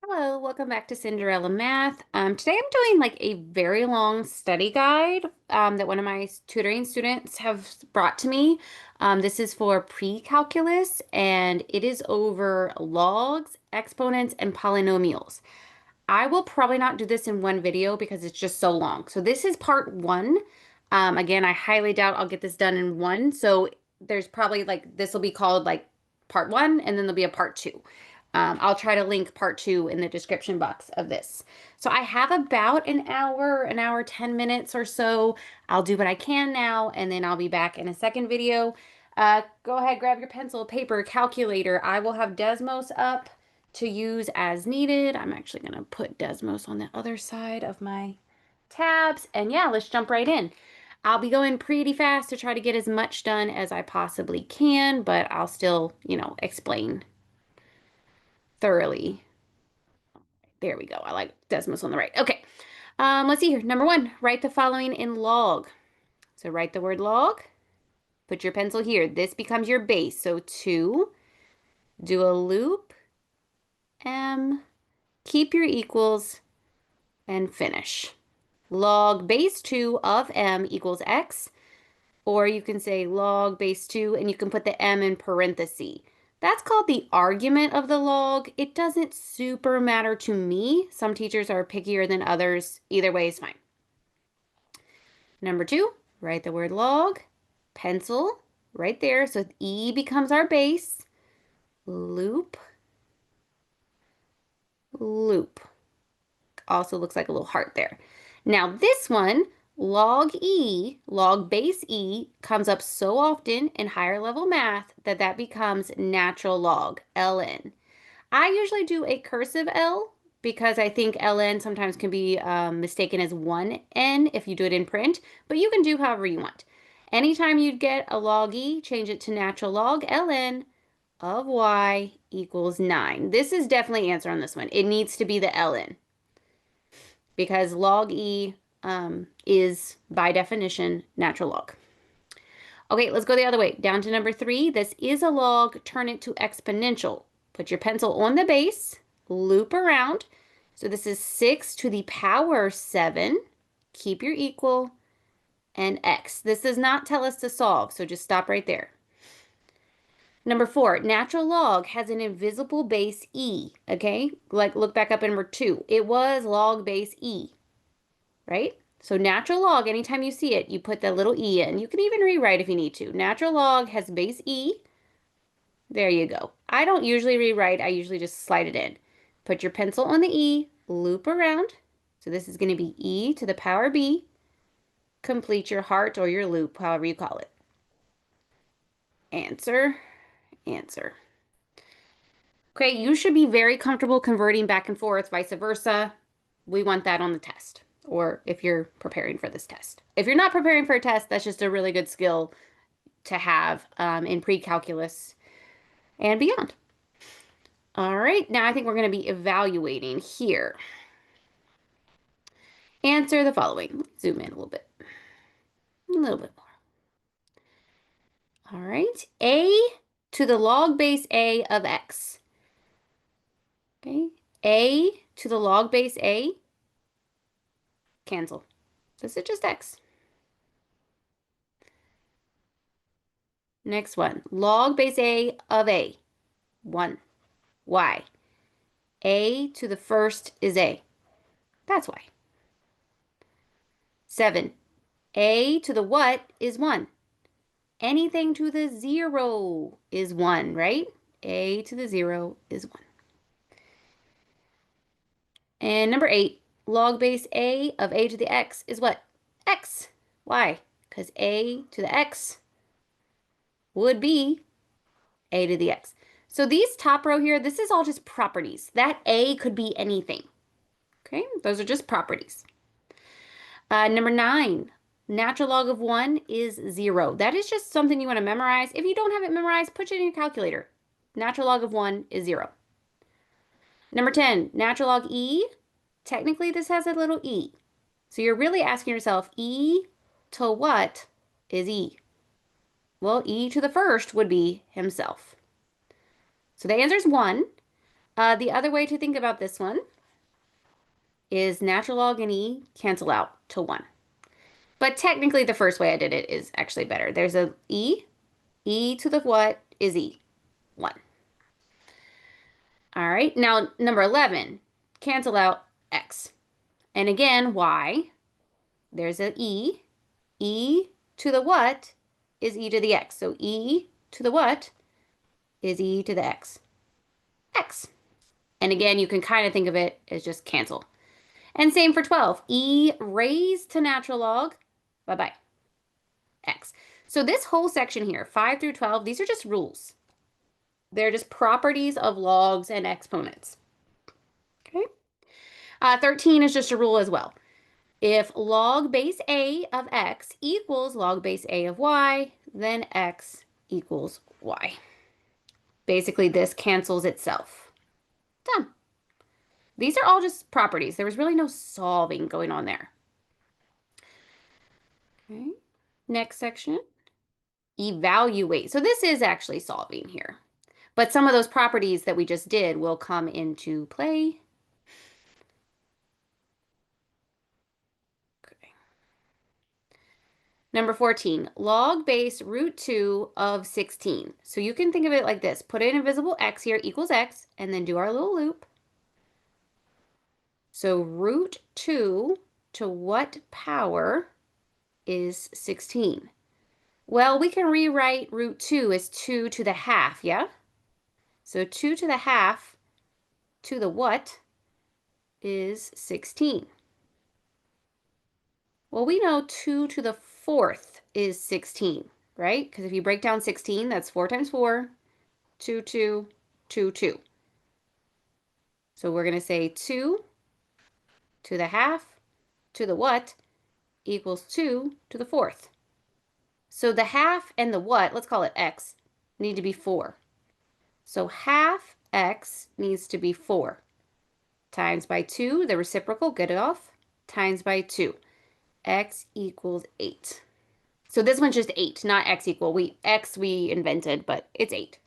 Hello, welcome back to Cinderella Math. Today I'm doing like a very long study guide that one of my tutoring students have brought to me. This is for pre-calculus and it is over logs, exponents, and polynomials. I will probably not do this in one video because it's just so long. So this is part one. Again, I highly doubt I'll get this done in one. So there's probably like, this will be called like part one and then there'll be a part two. I'll try to link part two in the description box of this. So I have about an hour, 10 minutes or so. I'll do what I can now, and then I'll be back in a second video. Go ahead, grab your pencil, paper, calculator. I will have Desmos up to use as needed. I'm actually going to put Desmos on the other side of my tabs. And yeah, let's jump right in. I'll be going pretty fast to try to get as much done as I possibly can, but I'll still, explain thoroughly. There we go. I like Desmos on the right. Okay. Let's see here. Number one, write the following in log. So write the word log. Put your pencil here. This becomes your base. So 2, do a loop, M, keep your equals, and finish. Log base 2 of M equals X. Or you can say log base 2, and you can put the M in parentheses. That's called the argument of the log. It doesn't super matter to me. Some teachers are pickier than others. Either way is fine. Number 2, write the word log, pencil, right there. So E becomes our base, loop, loop. Also looks like a little heart there. Now this one, log E, log base E, comes up so often in higher level math that becomes natural log, ln. I usually do a cursive L because I think ln sometimes can be mistaken as 1n if you do it in print, but you can do however you want. Anytime you get a log E, change it to natural log ln of y equals 9. This is definitely answer on this one. It needs to be the ln because log E is, by definition, natural log. Okay, let's go the other way. Down to number 3. This is a log. Turn it to exponential. Put your pencil on the base. Loop around. So this is 6 to the power 7. Keep your equal. And x. This does not tell us to solve, so just stop right there. Number 4, natural log has an invisible base e, okay? Like look back up at number 2. It was log base e, right? So natural log, anytime you see it, you put the little e in. You can even rewrite if you need to. Natural log has base e. There you go. I don't usually rewrite. I usually just slide it in. Put your pencil on the e, loop around. So this is going to be e to the power b. Complete your heart or your loop, however you call it. Answer, answer. Okay, you should be very comfortable converting back and forth, vice versa. We want that on the test, or if you're preparing for this test. If you're not preparing for a test, that's just a really good skill to have in pre-calculus and beyond. All right, now I think we're going to be evaluating here. Answer the following. Zoom in a little bit. A little bit more. All right, a to the log base a of x. Okay, a to the log base a, cancel. This is just x. Next one, log base a of a, 1. Y. A to the first is a. That's y. 7. A to the what is 1. Anything to the 0 is 1, right? A to the 0 is 1. And number 8, log base a of a to the x is what? X. Why? Because a to the x would be a to the x. So these top row here, this is all just properties. That a could be anything. Okay, those are just properties. Number 9, natural log of 1 is 0. That is just something you want to memorize. If you don't have it memorized, put it in your calculator. Natural log of 1 is 0. Number 10, natural log e. Technically, this has a little e. So you're really asking yourself, e to what is e? Well, e to the first would be himself. So the answer is 1. The other way to think about this one is natural log and e cancel out to 1. But technically, the first way I did it is actually better. There's a e to the what is e? 1. All right, now number 11, cancel out x. And again, y, there's a e to the what is e to the x. So e to the what is e to the x, x. And again, you can kind of think of it as just cancel. And same for 12, e raised to natural log, bye-bye, x. So this whole section here, 5 through 12, these are just rules. They're just properties of logs and exponents. Okay. 13 is just a rule as well. If log base a of x equals log base a of y, then x equals y. Basically, this cancels itself. Done. These are all just properties. There was really no solving going on there. Okay. Next section, evaluate. So this is actually solving here. But some of those properties that we just did will come into play. Okay. Number 14, log base root 2 of 16. So you can think of it like this. Put an invisible x here equals x, and then do our little loop. So root 2 to what power is 16? Well, we can rewrite root 2 as 2 to the half, yeah? So 2 to the half to the what is 16? Well, we know 2 to the fourth is 16, right? Because if you break down 16, that's 4 times 4, 2, 2, 2, 2. So we're going to say 2 to the half to the what equals 2 to the fourth. So the half and the what, let's call it x, need to be 4. So half x needs to be 4. Times by 2, the reciprocal, get it off, times by 2. X equals 8. So this one's just 8, not x equal. X we invented, but it's 8.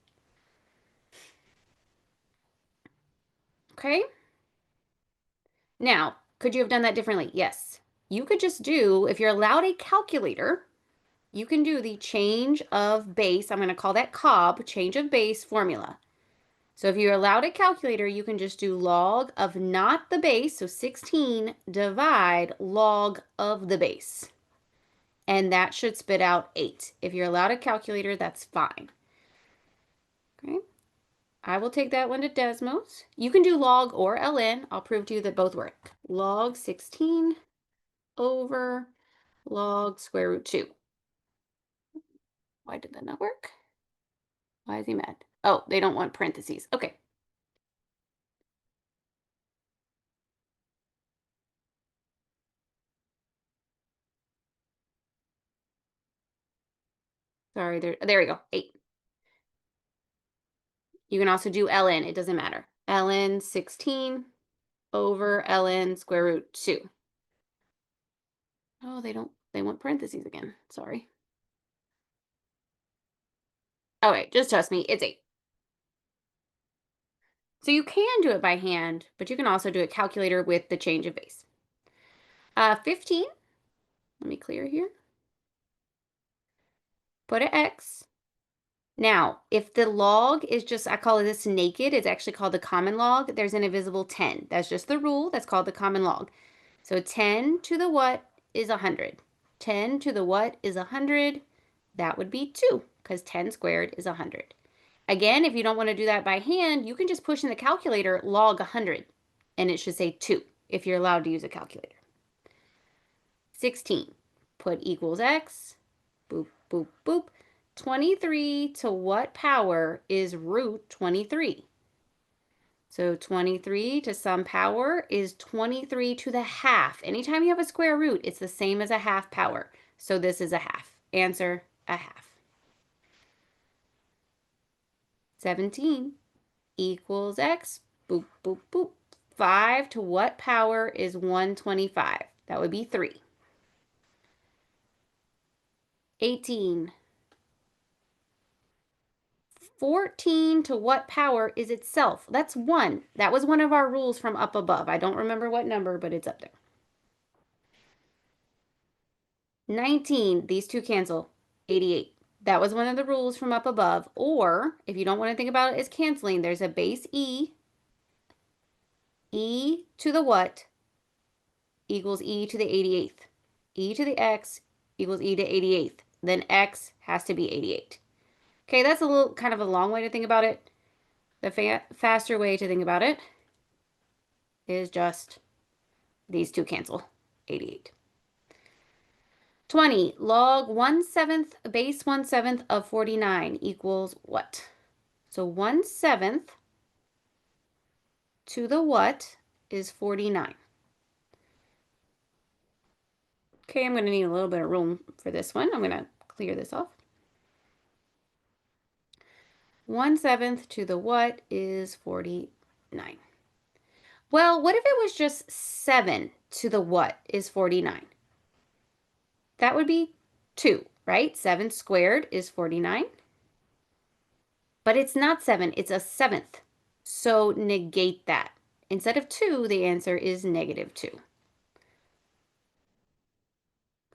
Okay? Now, could you have done that differently? Yes. You could just do, if you're allowed a calculator, you can do the change of base. I'm going to call that COB, change of base formula. So if you're allowed a calculator, you can just do log of not the base, so 16, divide log of the base. And that should spit out 8. If you're allowed a calculator, that's fine. Okay. I will take that one to Desmos. You can do log or ln. I'll prove to you that both work. Log 16 over log square root 2. Why did that not work? Why is he mad? Oh, they don't want parentheses. Okay. Sorry, there we go. 8. You can also do ln. It doesn't matter. Ln 16 over ln square root 2. Oh, they want parentheses again. Sorry. All right, just trust me. It's 8. So you can do it by hand, but you can also do a calculator with the change of base. 15. Let me clear here. Put an X. Now, if the log is just, I call this naked, it's actually called the common log. There's an invisible 10. That's just the rule. That's called the common log. So 10 to the what is 100. 10 to the what is 100. That would be 2, because 10 squared is 100. Again, if you don't want to do that by hand, you can just push in the calculator log 100, and it should say 2 if you're allowed to use a calculator. 16. Put equals x. Boop, boop, boop. 23 to what power is root 23? So 23 to some power is 23 to the half. Anytime you have a square root, it's the same as a half power. So this is a half. Answer, a half. 17 equals x. Boop, boop, boop. 5 to what power is 125? That would be 3. 18. 14 to what power is itself? That's 1. That was one of our rules from up above. I don't remember what number, but it's up there. 19, these two cancel. 88. That was one of the rules from up above. Or, if you don't want to think about it as canceling, there's a base e. E to the what equals e to the 88th. E to the x equals e to 88th. Then x has to be 88. Okay, that's a little kind of a long way to think about it. The faster way to think about it is just these two cancel. 88. 20. Log 1/7 base 1/7 of 49 equals what? So 1/7 to the what is 49. Okay, I'm going to need a little bit of room for this one. I'm going to clear this off. 1/7 to the what is 49. Well, what if it was just 7 to the what is 49? That would be 2, right? 7 squared is 49. But it's not 7, it's a 7th. So negate that. Instead of 2, the answer is -2.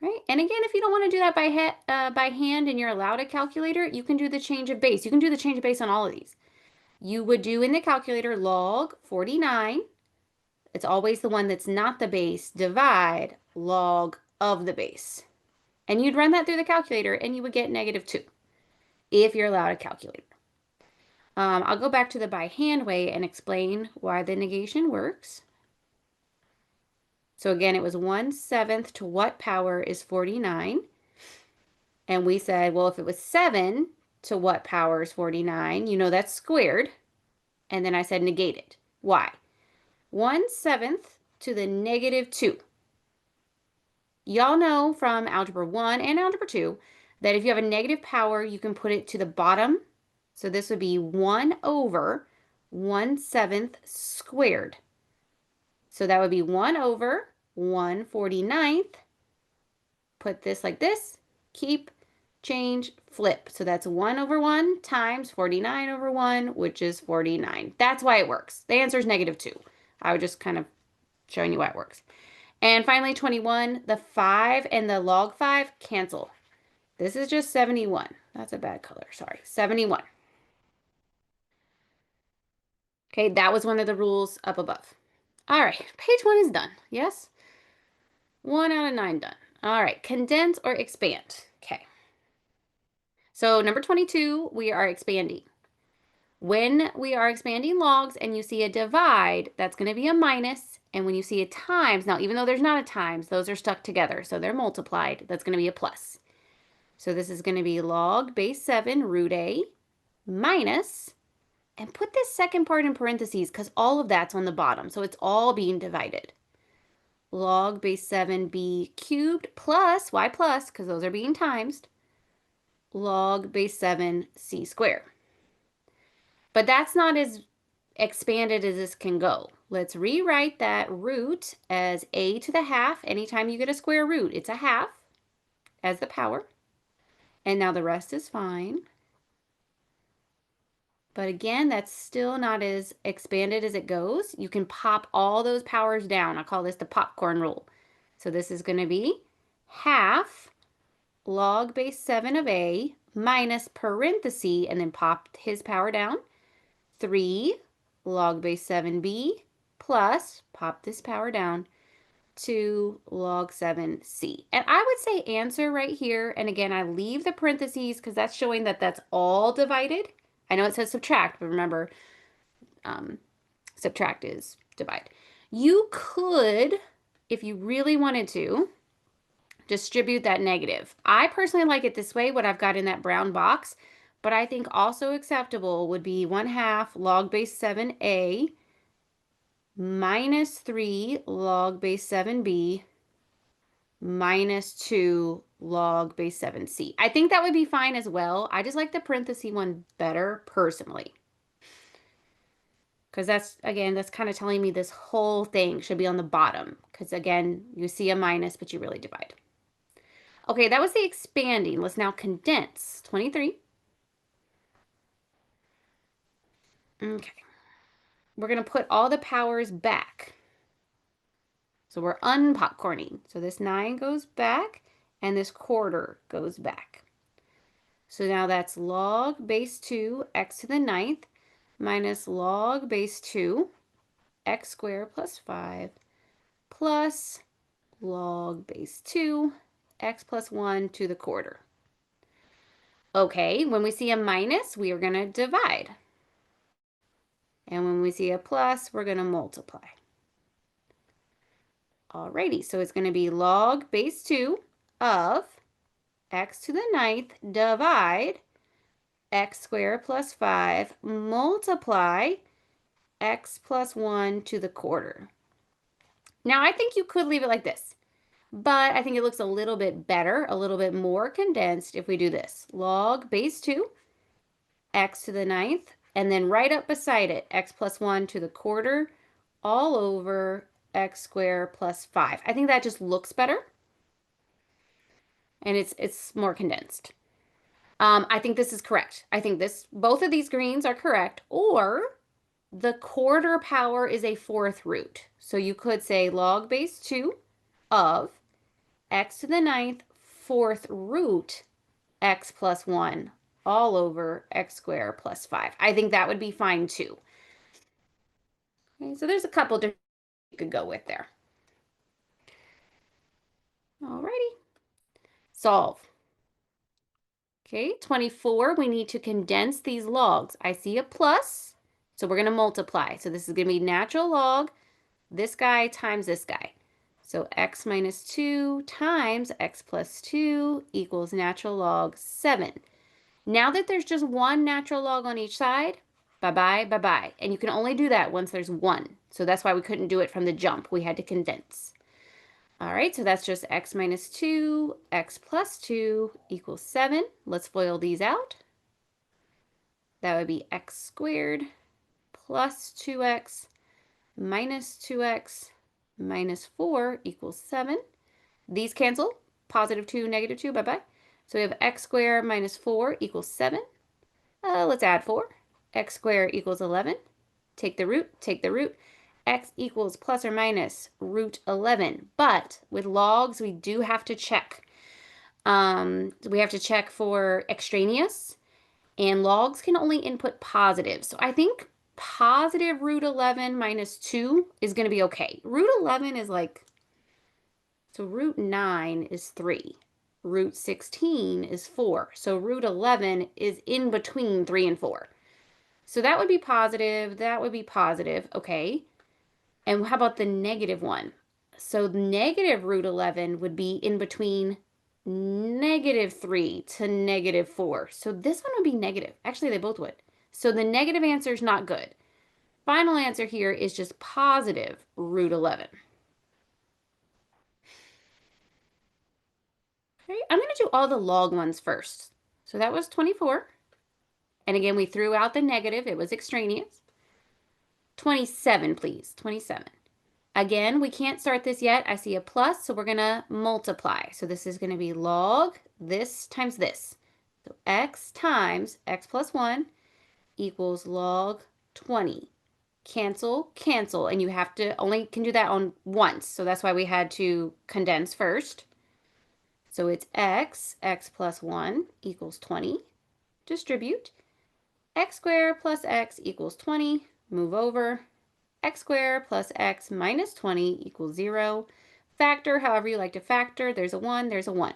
Right? And again, if you don't want to do that by hand and you're allowed a calculator, you can do the change of base. You can do the change of base on all of these. You would do in the calculator log 49. It's always the one that's not the base, divide log of the base. And you'd run that through the calculator and you would get -2 if you're allowed a calculator. I'll go back to the by hand way and explain why the negation works. So again, it was 1/7 to what power is 49? And we said, well, if it was 7 to what power is 49, you know that's squared. And then I said negate it. Why? 1/7 to the -2. Y'all know from Algebra 1 and Algebra 2 that if you have a negative power, you can put it to the bottom. So this would be 1 over 1/7 squared. So that would be 1 over 1/49. Put this like this. Keep, change, flip. So that's 1 over 1 times 49 over 1, which is 49. That's why it works. The answer is -2. I was just kind of showing you why it works. And finally, 21, the 5 and the log 5 cancel. This is just 71. That's a bad color, sorry. 71. Okay, that was one of the rules up above. All right, page 1 is done, yes? 1 out of 9 done. All right, condense or expand. Okay. So number 22, we are expanding. When we are expanding logs and you see a divide, that's going to be a minus. And when you see a times, now even though there's not a times, those are stuck together, so they're multiplied. That's going to be a plus. So this is going to be log base 7 root a minus, and put this second part in parentheses because all of that's on the bottom. So it's all being divided. Log base 7b cubed plus, why plus? Because those are being timesed. Log base 7c squared. But that's not as expanded as this can go. Let's rewrite that root as a to the half. Anytime you get a square root, it's a half as the power. And now the rest is fine. But again, that's still not as expanded as it goes. You can pop all those powers down. I call this the popcorn rule. So this is going to be half log base 7 of a minus parenthesis, and then pop his power down, 3 log base 7b plus, pop this power down, 2 log 7c. And I would say answer right here. And again, I leave the parentheses because that's showing that that's all divided. I know it says subtract, but remember, subtract is divide. You could, if you really wanted to, distribute that negative. I personally like it this way, what I've got in that brown box, but I think also acceptable would be 1/2 log base 7a minus 3 log base 7b minus 2 log base 7c. I think that would be fine as well. I just like the parenthesis one better personally. Because that's, again, that's kind of telling me this whole thing should be on the bottom. Because again, you see a minus, but you really divide. Okay, that was the expanding. Let's now condense. 23. Okay. We're going to put all the powers back. So we're unpopcorning. So this 9 goes back and this quarter goes back. So now that's log base 2 x to the ninth minus log base 2 x squared plus 5 plus log base 2 x plus 1 to the quarter. Okay, when we see a minus, we are going to divide. And when we see a plus, we're going to multiply. Alrighty, so it's going to be log base 2 of x to the ninth divide x squared plus 5 multiply x plus 1 to the quarter. Now, I think you could leave it like this, but I think it looks a little bit better, a little bit more condensed if we do this. Log base 2, x to the ninth, and then right up beside it, x plus 1 to the quarter, all over x squared plus 5. I think that just looks better, and it's more condensed. I think this is correct. I think both of these greens are correct, or the quarter power is a fourth root. So you could say log base 2 of x to the ninth fourth root x plus 1 all over x squared plus 5. I think that would be fine too. Okay, so there's a couple different you could go with there. Alrighty. Solve. Okay, 24, we need to condense these logs. I see a plus, so we're going to multiply. So this is going to be natural log, this guy times this guy. So x minus 2 times x plus 2 equals natural log 7. Now that there's just one natural log on each side, bye-bye, bye-bye. And you can only do that once there's one. So that's why we couldn't do it from the jump. We had to condense. All right, so that's just x minus 2, x plus 2 equals 7. Let's FOIL these out. That would be x squared plus 2x minus 2x minus 4 equals 7. These cancel. Positive 2, negative 2, bye-bye. So we have x squared minus 4 equals 7. Let's add 4. X squared equals 11. Take the root, take the root. X equals plus or minus root 11. But with logs, we do have to check. We have to check for extraneous, and logs can only input positive. So I think positive root 11 minus 2 is going to be okay. Root 11 is like, so root 9 is 3. Root 16 is 4. So root 11 is in between 3 and 4. So that would be positive. That would be positive. Okay. And how about the negative one? So negative root 11 would be in between negative 3 to negative 4. So this one would be negative. Actually, they both would. So the negative answer is not good. Final answer here is just positive root 11. Okay, I'm going to do all the log ones first. So that was 24. And again, we threw out the negative. It was extraneous. 27, please. 27. Again, we can't start this yet. I see a plus, so we're going to multiply. So this is going to be log this times this. So x times x plus 1 equals log 20. Cancel, cancel. And you have to only can do that on once. So that's why we had to condense first. So it's x plus 1 equals 20. Distribute. X squared plus x equals 20. Move over. X squared plus x minus 20 equals 0. Factor however you like to factor. There's a 1, there's a 1.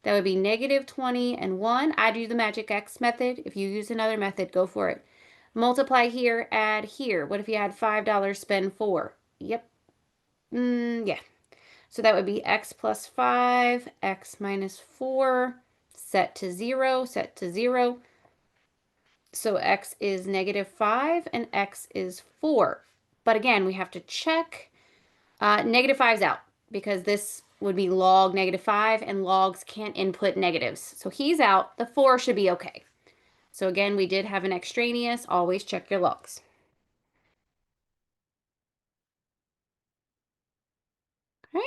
That would be negative 20 and 1. I'd use the magic x method. If you use another method, go for it. Multiply here, add here. What if you had $5, spend 4? Yep. Yeah. So that would be x plus 5, x minus 4, set to 0, set to 0. So x is negative 5 and x is 4. But again, we have to check. Negative 5's out because this would be log negative 5 and logs can't input negatives. So he's out. The 4 should be okay. So again, we did have an extraneous. Always check your logs. Okay.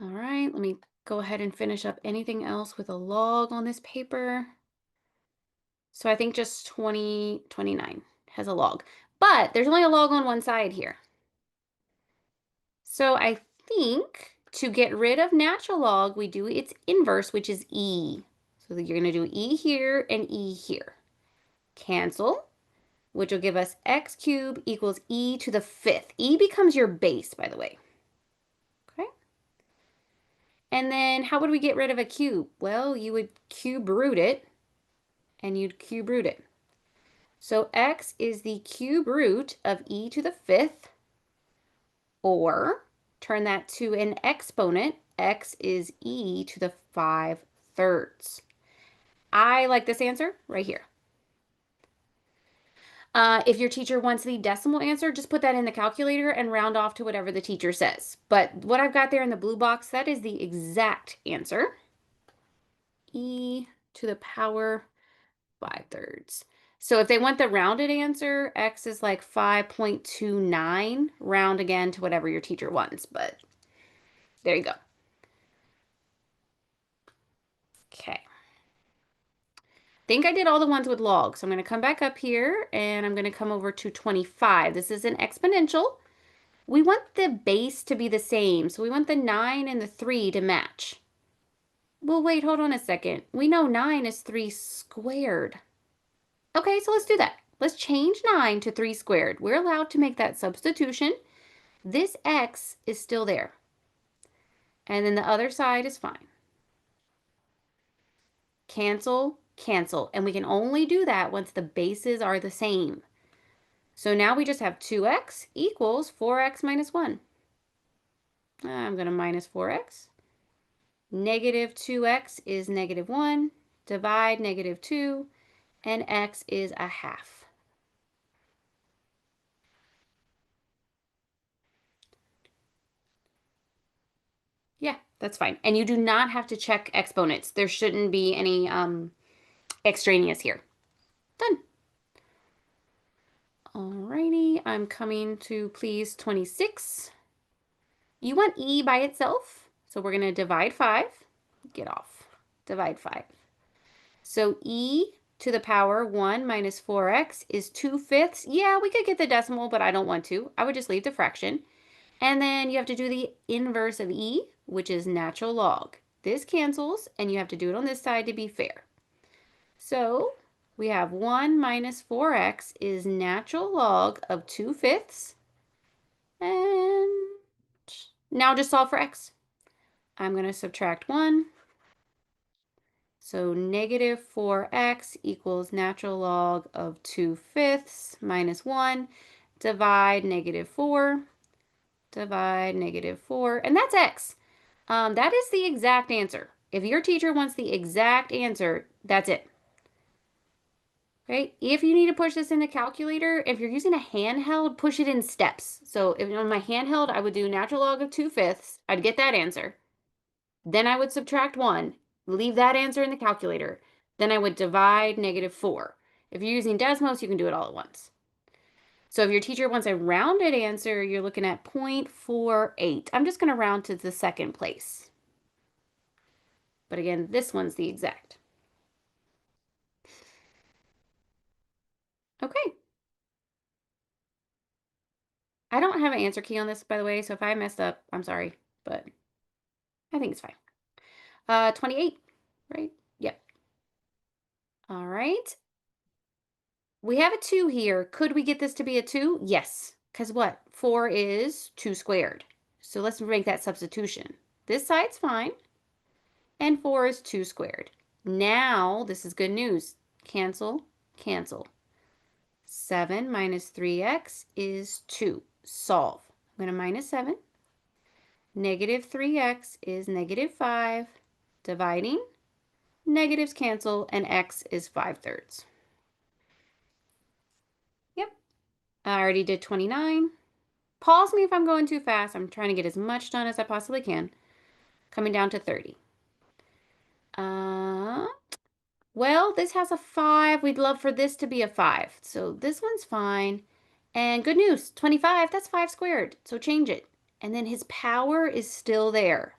All right, let me go ahead and finish up anything else with a log on this paper. So I think just 29 has a log. But there's only a log on one side here. So I think to get rid of natural log, we do its inverse, which is e. So you're going to do e here and e here. Cancel, which will give us x cubed equals e to the fifth. E becomes your base, by the way. Okay. And then how would we get rid of a cube? Well, you would cube root it, and you'd cube root it. So x is the cube root of e to the fifth, or turn that to an exponent. X is e to the 5/3. I like this answer right here. If your teacher wants the decimal answer, just put that in the calculator and round off to whatever the teacher says. But what I've got there in the blue box, that is the exact answer. E to the power 5/3. So if they want the rounded answer, x is like 5.29. Round again to whatever your teacher wants, but there you go. Okay. Think I did all the ones with logs. So I'm going to come back up here and I'm going to come over to 25. This is an exponential. We want the base to be the same. So we want the 9 and the 3 to match. Well, wait, hold on a second. We know 9 is 3 squared. Okay, so let's do that. Let's change 9 to 3 squared. We're allowed to make that substitution. This x is still there. And then the other side is fine. Cancel, cancel. And we can only do that once the bases are the same. So now we just have 2x equals 4x minus 1. I'm going to minus 4x. Negative 2x is negative 1. Divide negative 2. And x is a half. Yeah, that's fine. And you do not have to check exponents. There shouldn't be any extraneous here. Done. Alrighty, I'm coming to please 26. You want e by itself, so we're going to divide 5. Get off. Divide 5. So e to the power 1 minus 4x is 2/5. Yeah, we could get the decimal, but I don't want to. I would just leave the fraction. And then you have to do the inverse of e, which is natural log. This cancels, and you have to do it on this side to be fair. So we have 1 minus 4x is natural log of 2/5. And now just solve for x. I'm going to subtract 1. So negative 4x equals natural log of 2/5 minus 1. Divide negative 4. Divide negative 4. And that's x. That is the exact answer. If your teacher wants the exact answer, that's it. Right? If you need to push this in the calculator, if you're using a handheld, push it in steps. So if on my handheld, I would do natural log of 2/5. I'd get that answer. Then I would subtract 1, leave that answer in the calculator. Then I would divide negative 4. If you're using Desmos, you can do it all at once. So if your teacher wants a rounded answer, you're looking at 0.48. I'm just going to round to the second place. But again, this one's the exact. Okay. I don't have an answer key on this, by the way, so if I messed up, I'm sorry, but I think it's fine. 28, right? Yep. All right. We have a 2 here. Could we get this to be a 2? Yes. Because what? 4 is 2 squared. So let's make that substitution. This side's fine. And 4 is 2 squared. Now, this is good news. Cancel, cancel. 7 minus 3x is 2. Solve. I'm going to minus 7. Negative 3x is negative 5. Dividing. Negatives cancel, and x is 5/3. Yep. I already did 29. Pause me if I'm going too fast. I'm trying to get as much done as I possibly can. Coming down to 30. Well, this has a 5. We'd love for this to be a 5. So this one's fine. And good news, 25, that's 5 squared. So change it. And then his power is still there.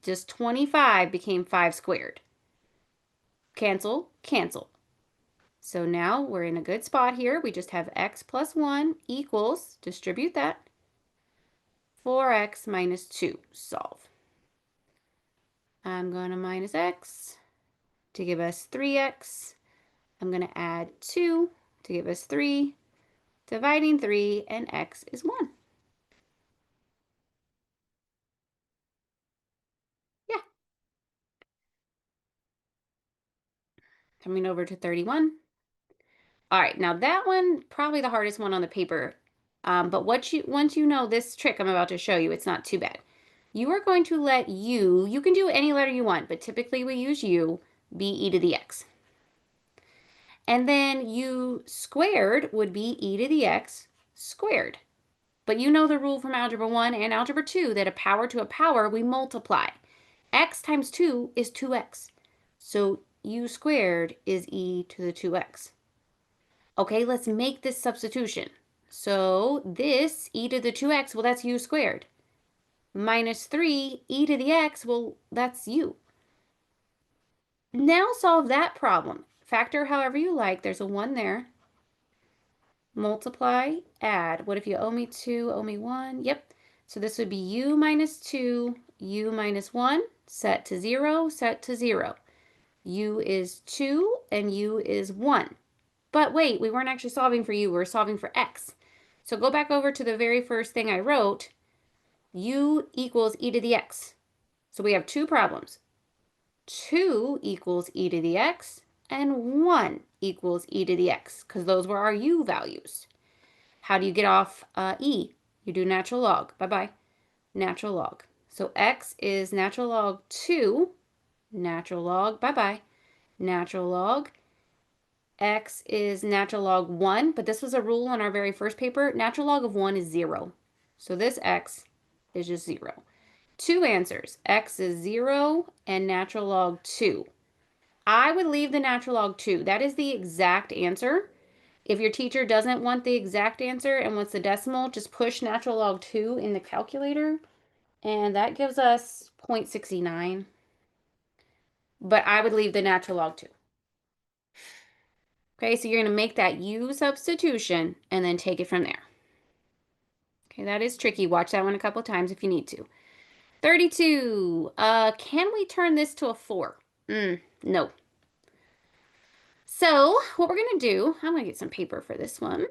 Just 25 became 5 squared. Cancel, cancel. So now we're in a good spot here. We just have x plus 1 equals, distribute that, 4x minus 2. Solve. I'm going to minus x to give us 3x. I'm going to add 2 to give us 3, dividing 3, and x is 1. Yeah. Coming over to 31. All right, now that one, probably the hardest one on the paper. But once you know this trick I'm about to show you, it's not too bad. You are going to let you can do any letter you want, but typically we use u, be e to the x. And then u squared would be e to the x squared. But you know the rule from Algebra 1 and Algebra 2 that a power to a power we multiply. X times 2 is 2x. So u squared is e to the 2x. Okay, let's make this substitution. So this e to the 2x, well, that's u squared. Minus 3 e to the x, well, that's u. Now solve that problem. Factor however you like. There's a 1 there. Multiply, add. What if you owe me 2, owe me 1? Yep. So this would be u minus 2, u minus 1, set to 0, set to 0. U is 2 and u is 1. But wait, we weren't actually solving for u, we were solving for x. So go back over to the very first thing I wrote, u equals e to the x. So we have two problems. 2 equals e to the x, and 1 equals e to the x, because those were our u values. How do you get off e? You do natural log. Bye-bye. Natural log. So x is natural log 2, natural log, bye-bye, natural log. X is natural log 1, but this was a rule on our very first paper. Natural log of 1 is 0. So this x is just 0. Two answers. X is 0 and natural log 2. I would leave the natural log 2. That is the exact answer. If your teacher doesn't want the exact answer and wants the decimal, just push natural log 2 in the calculator, and that gives us 0.69. But I would leave the natural log 2. Okay, so you're going to make that u substitution and then take it from there. Okay, that is tricky. Watch that one a couple times if you need to. 32. Can we turn this to a 4? No. So what we're going to do, I'm going to get some paper for this one,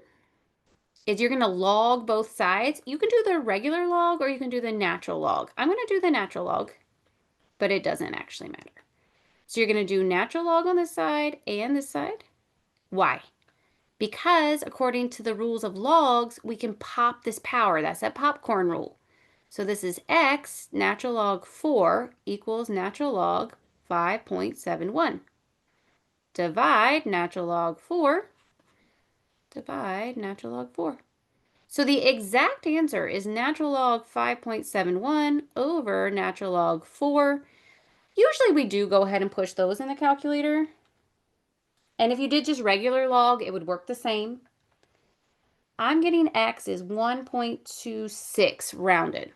is you're going to log both sides. You can do the regular log or you can do the natural log. I'm going to do the natural log, but it doesn't actually matter. So you're going to do natural log on this side and this side. Why? Because according to the rules of logs, we can pop this power. That's that popcorn rule. So this is x natural log 4 equals natural log 5.71. Divide natural log 4. Divide natural log 4. So the exact answer is natural log 5.71 over natural log 4. Usually we do go ahead and push those in the calculator. And if you did just regular log, it would work the same. I'm getting x is 1.26 rounded.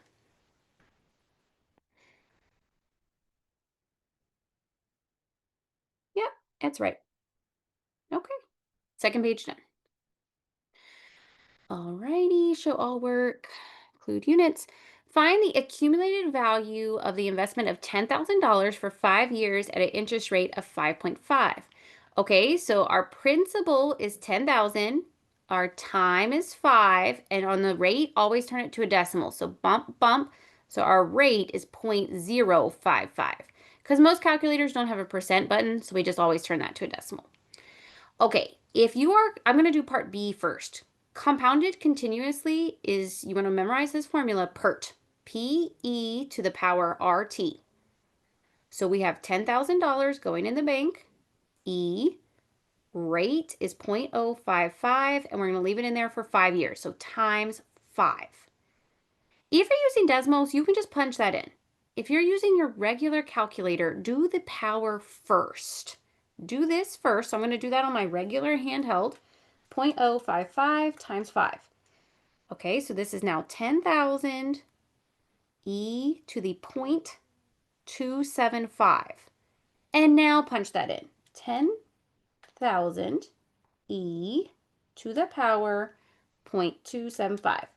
Yep, that's right. Okay, second page done. Alrighty, show all work, include units. Find the accumulated value of the investment of $10,000 for 5 years at an interest rate of 5.5. Okay, so our principal is 10,000, our time is 5, and on the rate, always turn it to a decimal. So bump, bump. So our rate is 0.055. Because most calculators don't have a percent button, so we just always turn that to a decimal. Okay, I'm going to do part B first. Compounded continuously is, you want to memorize this formula, PERT. P-E to the power R-T. So we have $10,000 going in the bank. E, rate is 0.055, and we're going to leave it in there for 5 years. So times 5. If you're using decimals, you can just punch that in. If you're using your regular calculator, do the power first. Do this first. So I'm going to do that on my regular handheld. 0.055 times 5. Okay, so this is now 10,000 e to the 0.275. And now punch that in. 10,000 e to the power 0.275.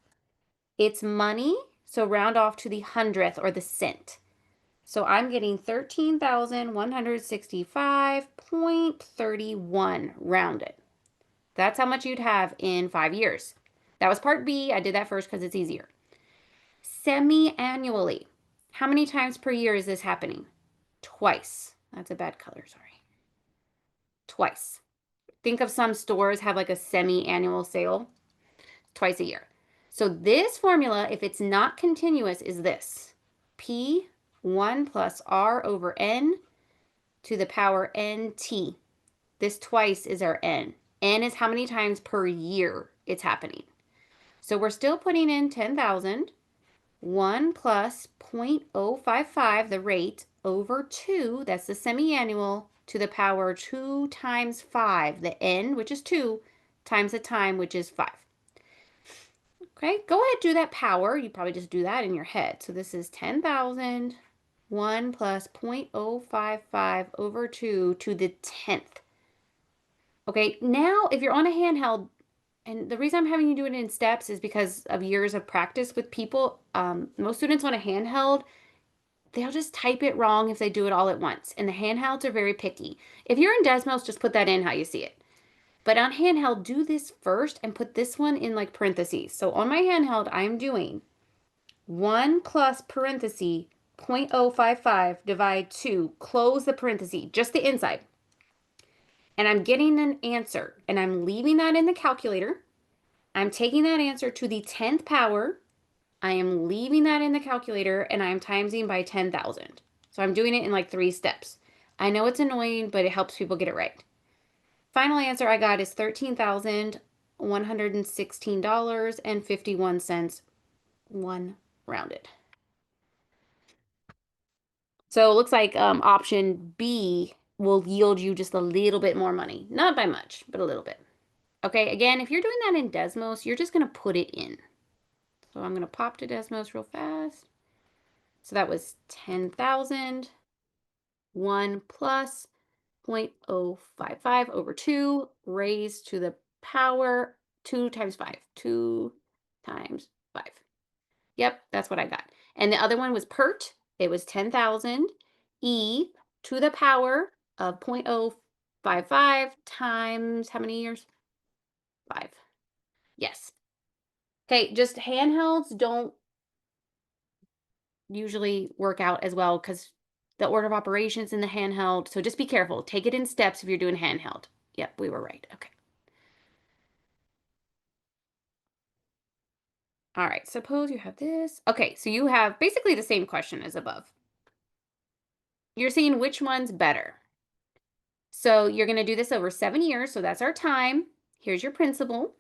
It's money, so round off to the hundredth or the cent. So I'm getting 13,165.31 rounded. That's how much you'd have in 5 years. That was part B. I did that first because it's easier. Semi-annually. How many times per year is this happening? Twice. That's a bad color, sorry. Twice. Think of some stores have like a semi-annual sale twice a year. So this formula, if it's not continuous, is this. P 1 plus R over N to the power NT. This twice is our N. N is how many times per year it's happening. So we're still putting in 10,000. 1 plus 0.055, the rate, over 2, that's the semi-annual, to the power 2 times 5, the N, which is 2, times the time, which is 5. Okay, go ahead, do that power. You probably just do that in your head. So this is 10,000, 1 plus 0.055 over 2 to the 10th. Okay, now if you're on a handheld, and the reason I'm having you do it in steps is because of years of practice with people. Most students on a handheld, they'll just type it wrong if they do it all at once. And the handhelds are very picky. If you're in Desmos, just put that in how you see it. But on handheld, do this first and put this one in like parentheses. So on my handheld, I'm doing 1 plus parenthesis 0.055 divide 2, close the parenthesis, just the inside. And I'm getting an answer, and I'm leaving that in the calculator. I'm taking that answer to the 10th power. I am leaving that in the calculator, and I'm timesing by 10,000. So I'm doing it in like 3 steps. I know it's annoying, but it helps people get it right. Final answer I got is $13,116.51, one rounded. So it looks like option B will yield you just a little bit more money. Not by much, but a little bit. Okay, again, if you're doing that in Desmos, you're just going to put it in. So I'm going to pop to Desmos real fast. So that was 10,000, 1 plus 0.055 over 2 raised to the power 2 times 5. 2 times 5. Yep, that's what I got. And the other one was PERT. It was 10,000 e to the power of 0.055 times how many years? 5. Yes. Okay, just handhelds don't usually work out as well because the order of operations in the handheld. So just be careful. Take it in steps if you're doing handheld. Yep, we were right. Okay. All right, suppose you have this. Okay, so you have basically the same question as above. You're seeing which one's better. So you're going to do this over 7 years. So that's our time. Here's your principal.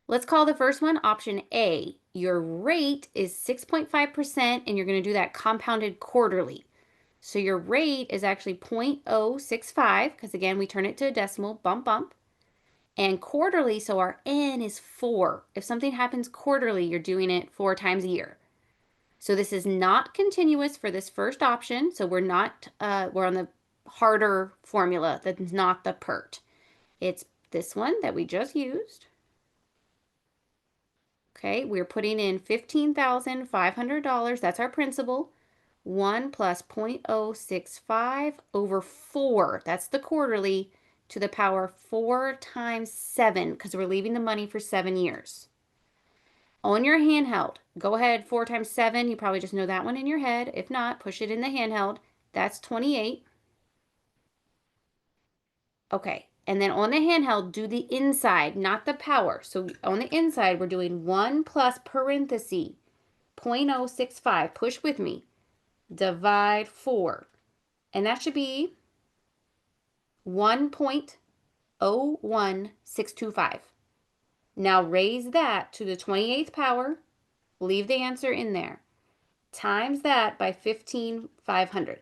Let's call the first one option A. Your rate is 6.5%, and you're going to do that compounded quarterly. So your rate is actually 0.065, because again, we turn it to a decimal, bump, bump. And quarterly, so our N is 4. If something happens quarterly, you're doing it 4 times a year. So this is not continuous for this first option. So we're not, we're on the harder formula that's not the PERT. It's this one that we just used. Okay, we're putting in $15,500. That's our principal. 1 plus 0.065 over 4. That's the quarterly to the power 4 times 7 because we're leaving the money for 7 years. On your handheld, go ahead, 4 times 7. You probably just know that one in your head. If not, push it in the handheld. That's 28. Okay, and then on the handheld, do the inside, not the power. So on the inside, we're doing 1 plus parenthesis 0.065. Push with me. Divide 4. And that should be 1.01625. Now raise that to the 28th power. Leave the answer in there. Times that by 15,500.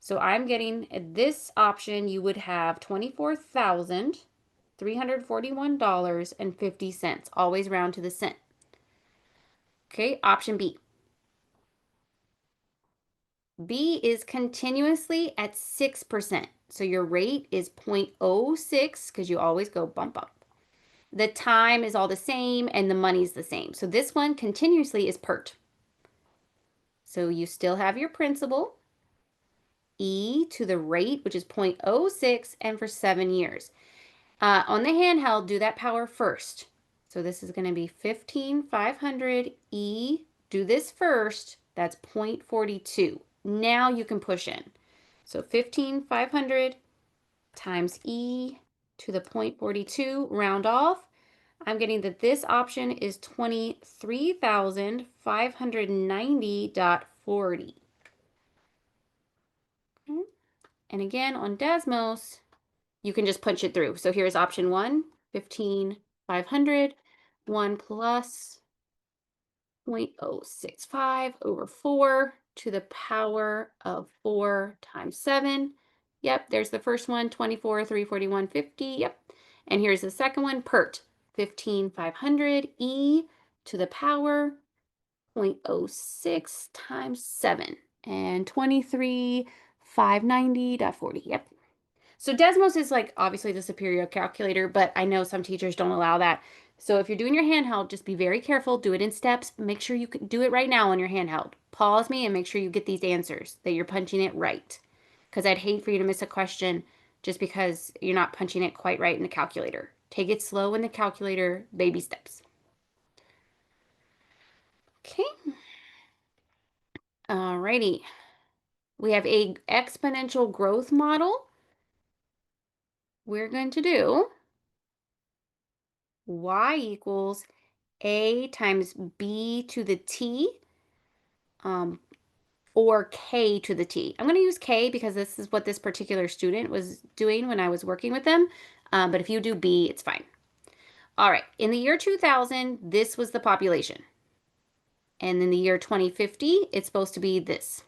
So I'm getting this option, you would have $24,341.50. Always round to the cent. Okay, option B. B is continuously at 6%. So your rate is 0.06 because you always go bump up. The time is all the same and the money's the same. So this one continuously is PERT. So you still have your principal, e to the rate, which is 0.06, and for 7 years. On the handheld, do that power first. So this is going to be 15,500 e. Do this first. That's 0.42. Now you can push in. So 15,500 times e to the 0.42, round off. I'm getting that this option is 23,590.40. And again, on Desmos, you can just punch it through. So here's option 1, 15,500, 1 plus 0.065 over 4 to the power of 4 times 7. Yep, there's the first one, 24,341.50. Yep. And here's the second one, PERT, 15,500 e to the power 0.06 times 7 and 23,590.40. Yep. So Desmos is like obviously the superior calculator, but I know some teachers don't allow that. So if you're doing your handheld, just be very careful. Do it in steps. Make sure you can do it right now on your handheld. Pause me and make sure you get these answers, that you're punching it right. Because I'd hate for you to miss a question just because you're not punching it quite right in the calculator. Take it slow in the calculator, baby steps. Okay. Alrighty. We have a exponential growth model. We're going to do y equals a times b to the t, or k to the t. I'm going to use k because this is what this particular student was doing when I was working with them. But if you do b, it's fine. All right. In the year 2000, this was the population. And in the year 2050, it's supposed to be this.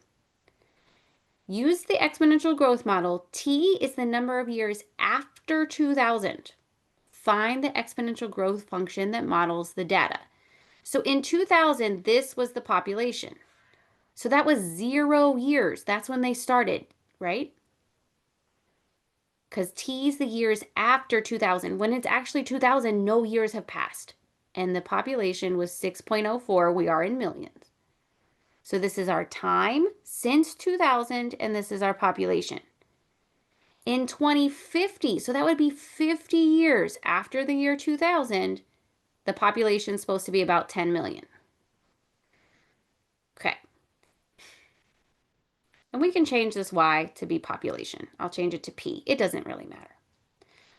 Use the exponential growth model. T is the number of years after 2000. Find the exponential growth function that models the data. So in 2000, this was the population. So that was 0 years. That's when they started, right? Because T is the years after 2000. When it's actually 2000, no years have passed. And the population was 6.04. We are in millions. So this is our time since 2000, and this is our population. In 2050, so that would be 50 years after the year 2000, the population is supposed to be about 10 million. Okay. And we can change this y to be population. I'll change it to p. It doesn't really matter.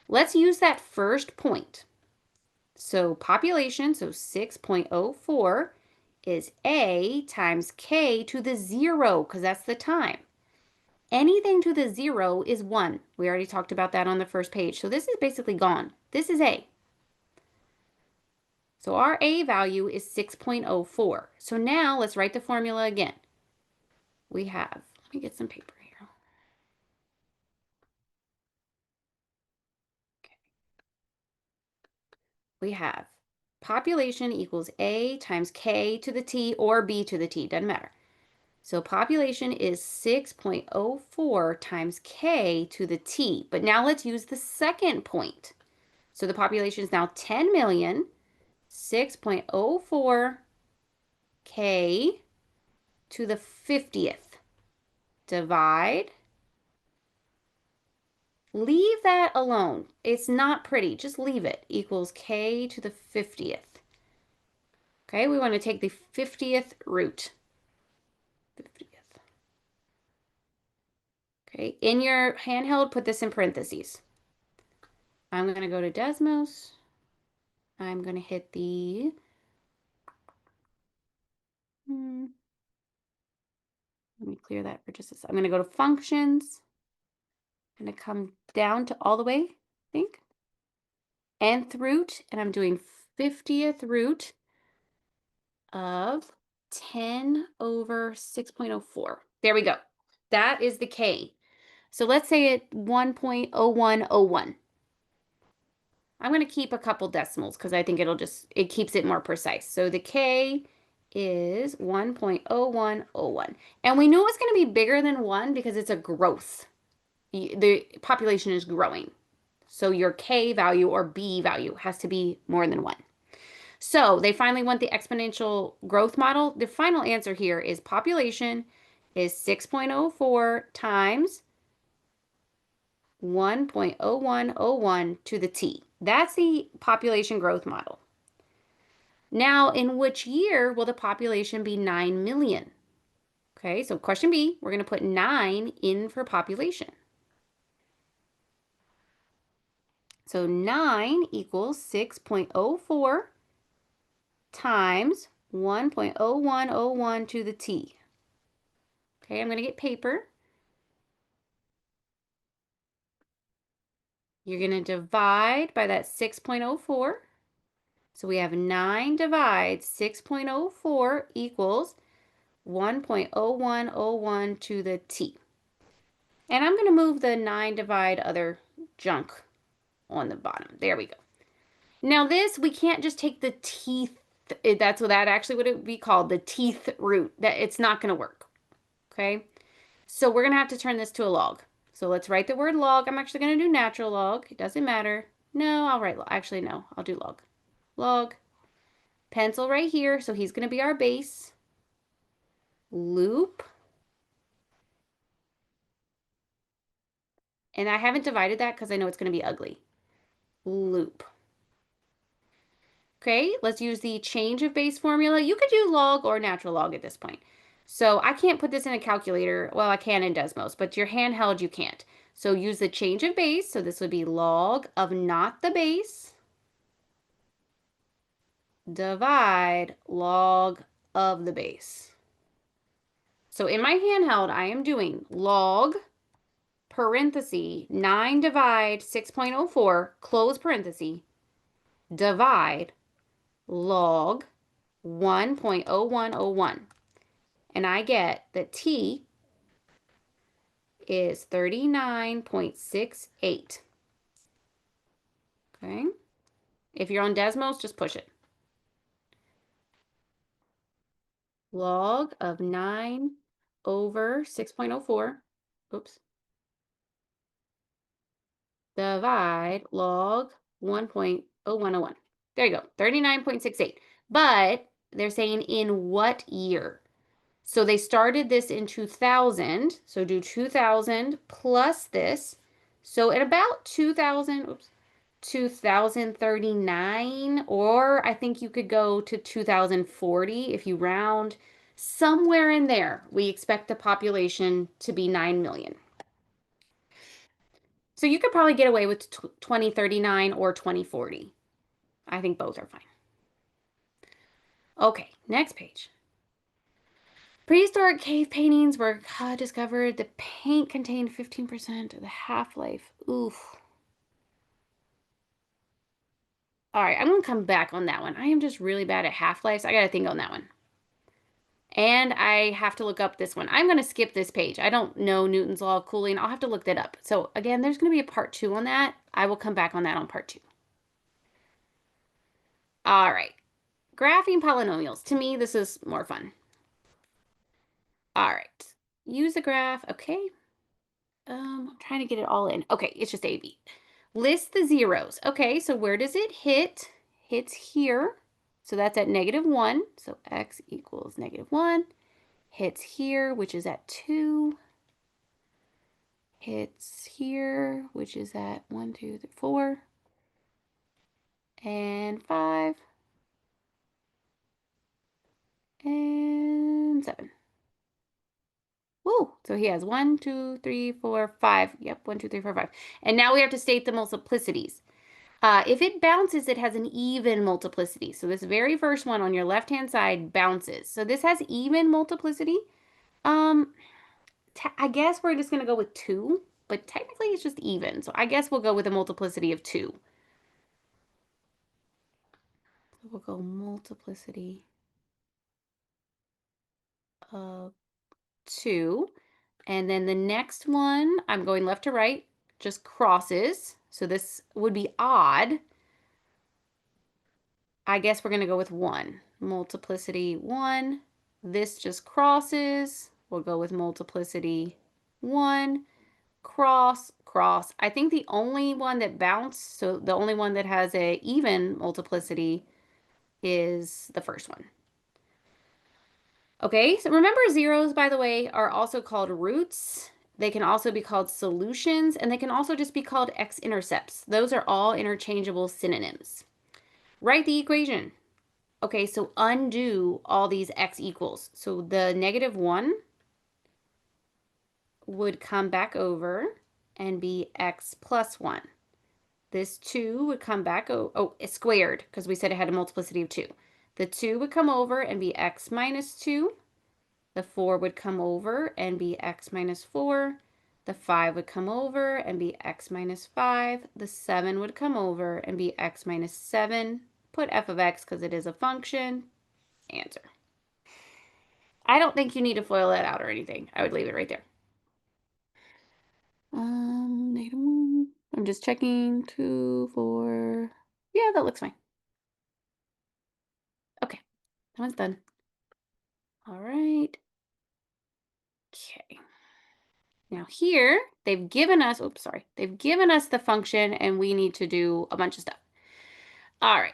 Let's use that first point. So population, so 6.04 is a times k to the 0, because that's the time. Anything to the 0 is 1. We already talked about that on the first page. So this is basically gone. This is a. So our a value is 6.04. So now let's write the formula again. We have, let me get some paper here. Okay. We have population equals a times k to the t or b to the t, doesn't matter. So population is 6.04 times k to the t. But now let's use the second point. So the population is now 10 million, 6.04 k to the 50th. Divide. Leave that alone. It's not pretty. Just leave it. Equals k to the 50th. Okay, we want to take the 50th root. 50th. Okay, in your handheld, put this in parentheses. I'm going to go to Desmos. I'm going to hit the let me clear that for just a second. I'm going to go to functions. I'm going to come down to all the way, I think. Nth root, and I'm doing 50th root of 10 over 6.04. There we go. That is the K. So let's say it 1.0101. I'm going to keep a couple decimals because I think it keeps it more precise. So the K is 1.0101. And we know it's going to be bigger than 1 because it's a growth. the population is growing. So your K value or B value has to be more than 1. So they finally want the exponential growth model. The final answer here is population is 6.04 times 1.0101 to the T. That's the population growth model. Now, in which year will the population be 9 million? Okay, so question B, we're going to put 9 in for population. So 9 equals 6.04 times 1.0101 to the T. Okay, I'm going to get paper. You're going to divide by that 6.04. So we have 9 divides 6.04 equals 1.0101 to the T. And I'm going to move the 9 divide other junk on the bottom. There we go. Now this, we can't just take the teeth. That's what that actually would be called, the teeth root. That it's not going to work. Okay. So we're going to have to turn this to a log. So let's write the word log. I'm actually going to do natural log. It doesn't matter. No, I'll write, actually, no, I'll do log. Log. Pencil right here. So he's going to be our base. Loop. And I haven't divided that because I know it's going to be ugly. Loop. Okay, let's use the change of base formula. You could do log or natural log at this point. So I can't put this in a calculator. Well, I can in Desmos, but your handheld you can't. So use the change of base. So this would be log of not the base divide log of the base. So in my handheld, I am doing log parenthesis 9 divide 6.04 close parenthesis divide log 1.0101. And I get that T is 39.68. Okay. If you're on Desmos, just push it. Log of 9 over 6.04. Oops. Divide log 1.0101. There you go. 39.68. But they're saying in what year? So they started this in 2000. So do 2000 plus this. So at about 2039, or I think you could go to 2040 if you round. Somewhere in there, we expect the population to be 9 million. So you could probably get away with 2039 or 2040. I think both are fine. Okay, next page. Prehistoric cave paintings were discovered. The paint contained 15% of the half-life. Oof. All right, I'm going to come back on that one. I am just really bad at half-lives. I got to think on that one. And I have to look up this one. I'm going to skip this page. I don't know Newton's law of cooling. I'll have to look that up. So again, there's going to be a part 2 on that. I will come back on that on part 2. All right. Graphing polynomials. To me, this is more fun. All right. Use a graph. Okay. I'm trying to get it all in. Okay, it's just AB. List the zeros. Okay, so where does it hit? Hits here. So that's at -1. So x equals -1. Hits here, which is at 2. Hits here, which is at 1, 2, 3, 4. And 5. And 7. Woo! So he has 1, 2, 3, 4, 5. Yep, 1, 2, 3, 4, 5. And now we have to state the multiplicities. If it bounces, it has an even multiplicity. So this very first one on your left-hand side bounces. So this has even multiplicity. I guess we're just going to go with 2, but technically it's just even. So I guess we'll go with a multiplicity of 2. So we'll go multiplicity of 2. And then the next one, I'm going left to right, just crosses. So this would be odd. I guess we're going to go with 1. Multiplicity 1. This just crosses. We'll go with multiplicity 1. cross, cross. I think the only one that bounced, so the only one that has a even multiplicity is the first one. Okay, so remember zeros, by the way, are also called roots. They can also be called solutions, and they can also just be called x-intercepts. Those are all interchangeable synonyms. Write the equation. Okay, so undo all these x equals. So the -1 would come back over and be x plus 1. This 2 would come back, it's squared, because we said it had a multiplicity of 2. The 2 would come over and be x minus 2. The 4 would come over and be x minus 4. The 5 would come over and be x minus 5. The 7 would come over and be x minus 7. Put f of x because it is a function. Answer. I don't think you need to FOIL that out or anything. I would leave it right there. -1. I'm just checking. 2, 4. Yeah, that looks fine. Okay, that one's done. All right. Okay. Now here, they've given us, oops, sorry. They've given us the function and we need to do a bunch of stuff. All right.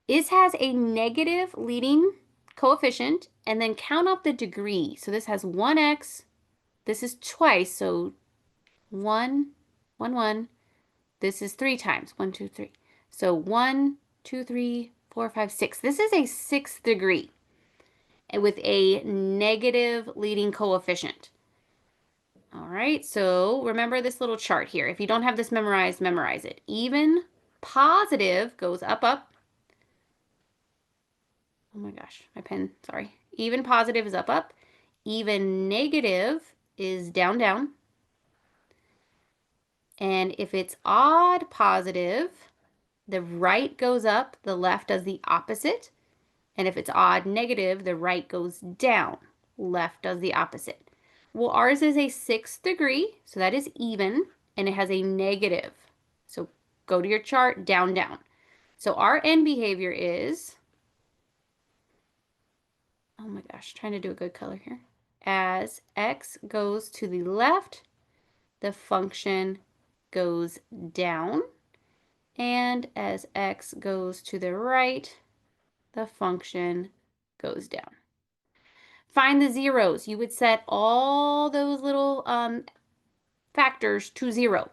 This has a negative leading coefficient and then count up the degree. So this has 1x. This is twice, so 1, 1, 1. This is 3 times, 1, 2, 3. So 1, 2, 3, 4, 5, 6. This is a 6th degree with a negative leading coefficient. All right, so remember this little chart here. If you don't have this memorized, memorize it. Even positive goes up, up. Oh my gosh, my pen, sorry. Even positive is up, up. Even negative is down, down. And if it's odd positive, the right goes up, the left does the opposite. And if it's odd negative, the right goes down, left does the opposite. Well, ours is a 6th degree, so that is even, and it has a negative. So go to your chart, down, down. So our end behavior is, oh my gosh, trying to do a good color here. As x goes to the left, the function goes down. And as x goes to the right, the function goes down. Find the zeros. You would set all those little factors to 0.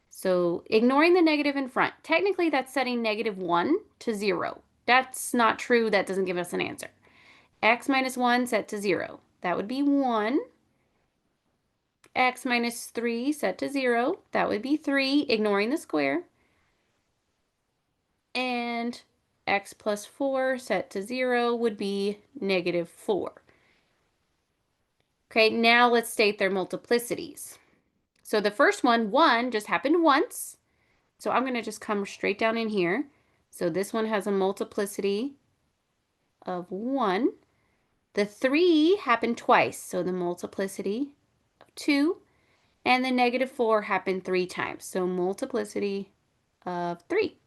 So ignoring the negative in front. Technically, that's setting -1 to 0. That's not true. That doesn't give us an answer. X minus 1 set to 0. That would be 1. X minus 3 set to 0. That would be 3, ignoring the square. And x plus 4 set to 0 would be -4. Okay, now let's state their multiplicities. So the first one, 1, just happened once. So I'm going to just come straight down in here. So this one has a multiplicity of 1. The 3 happened twice, so the multiplicity of 2. And the -4 happened 3 times, so multiplicity of 3.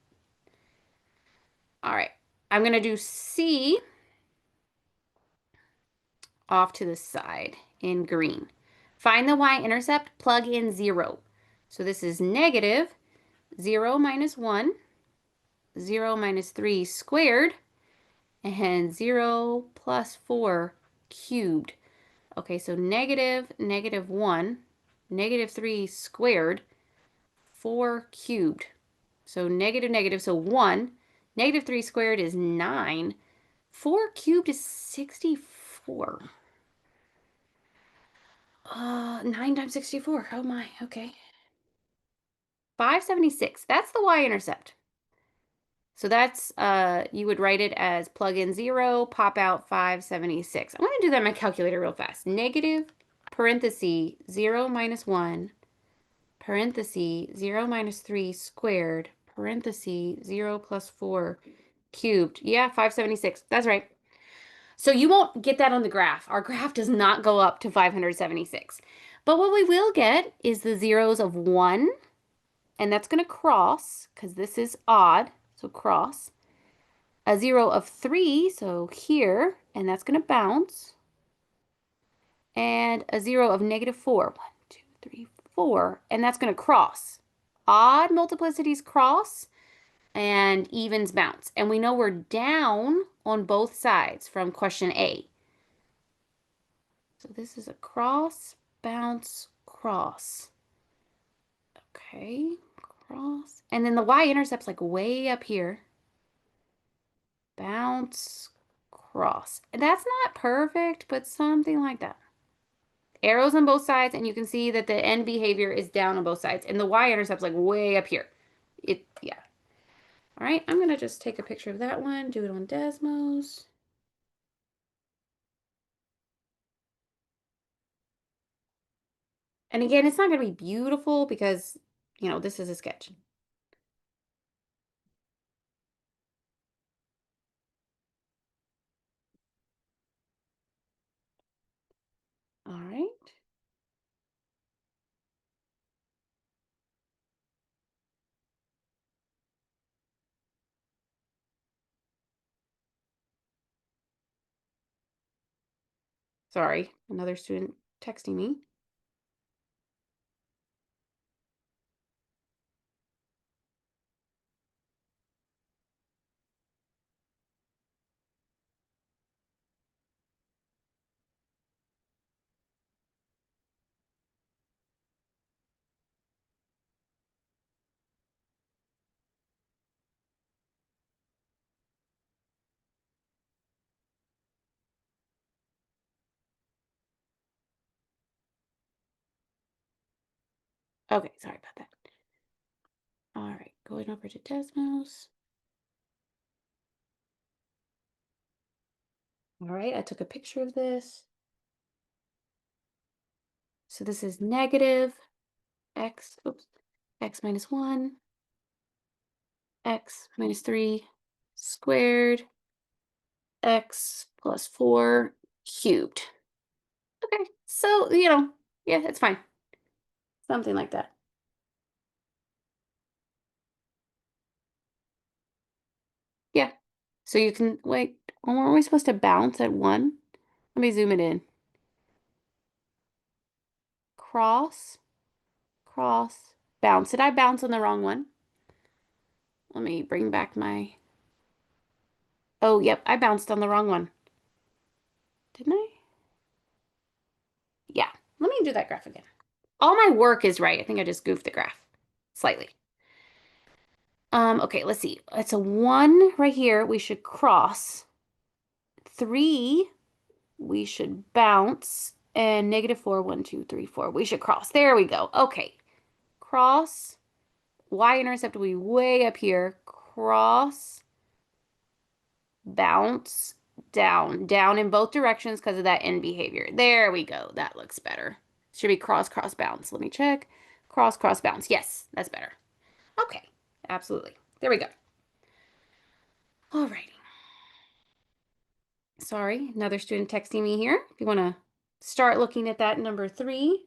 All right, I'm going to do C off to the side in green. Find the y-intercept, plug in 0. So this is negative 0 minus 1, 0 minus 3 squared, and 0 plus 4 cubed. Okay, so negative, -1, -3 squared, 4 cubed. So negative, negative, so 1. -3 squared is 9. 4 cubed is 64. 9 times 64. Oh my, okay. 576. That's the y-intercept. So that's, you would write it as plug in 0, pop out 576. I'm going to do that in my calculator real fast. Negative, parenthesis, 0 minus 1, parenthesis, 0 minus 3 squared, parenthesis, 0 plus 4 cubed. Yeah, 576. That's right. So you won't get that on the graph. Our graph does not go up to 576. But what we will get is the zeros of 1, and that's going to cross because this is odd, so cross. A 0 of 3, so here, and that's going to bounce. And a 0 of -4. 1, 2, 3, 4, and that's going to cross. Odd multiplicities cross and evens bounce. And we know we're down on both sides from question A. So this is a cross, bounce, cross. Okay, cross. And then the y-intercept's like way up here. Bounce, cross. And that's not perfect, but something like that. Arrows on both sides, and you can see that the end behavior is down on both sides. And the y-intercept's like way up here. Yeah. All right, I'm going to just take a picture of that one, do it on Desmos. And again, it's not going to be beautiful because, this is a sketch. All right. Sorry, another student texting me. Okay, sorry about that. All right, going over to Desmos. All right, I took a picture of this. So this is negative x, x minus 1, x minus 3 squared, x plus 4 cubed. Okay, so, yeah, it's fine. Something like that. Yeah. So you can, wait, weren't we supposed to bounce at 1? Let me zoom it in. Cross, cross, bounce. Did I bounce on the wrong one? Let me bring back my... Oh, yep, I bounced on the wrong one. Didn't I? Yeah. Let me do that graph again. All my work is right. I think I just goofed the graph slightly. Okay, let's see. It's a 1 right here. We should cross. 3, we should bounce. And negative 4, 1, 2, 3, 4. We should cross. There we go. Okay. Cross. Y-intercept will be way up here. Cross. Bounce. Down. Down in both directions because of that end behavior. There we go. That looks better. Should be cross, cross, bounce. Let me check. Cross, cross, bounce. Yes, that's better. Okay. Absolutely. There we go. Alrighty. Sorry, another student texting me here. If you want to start looking at that number 3.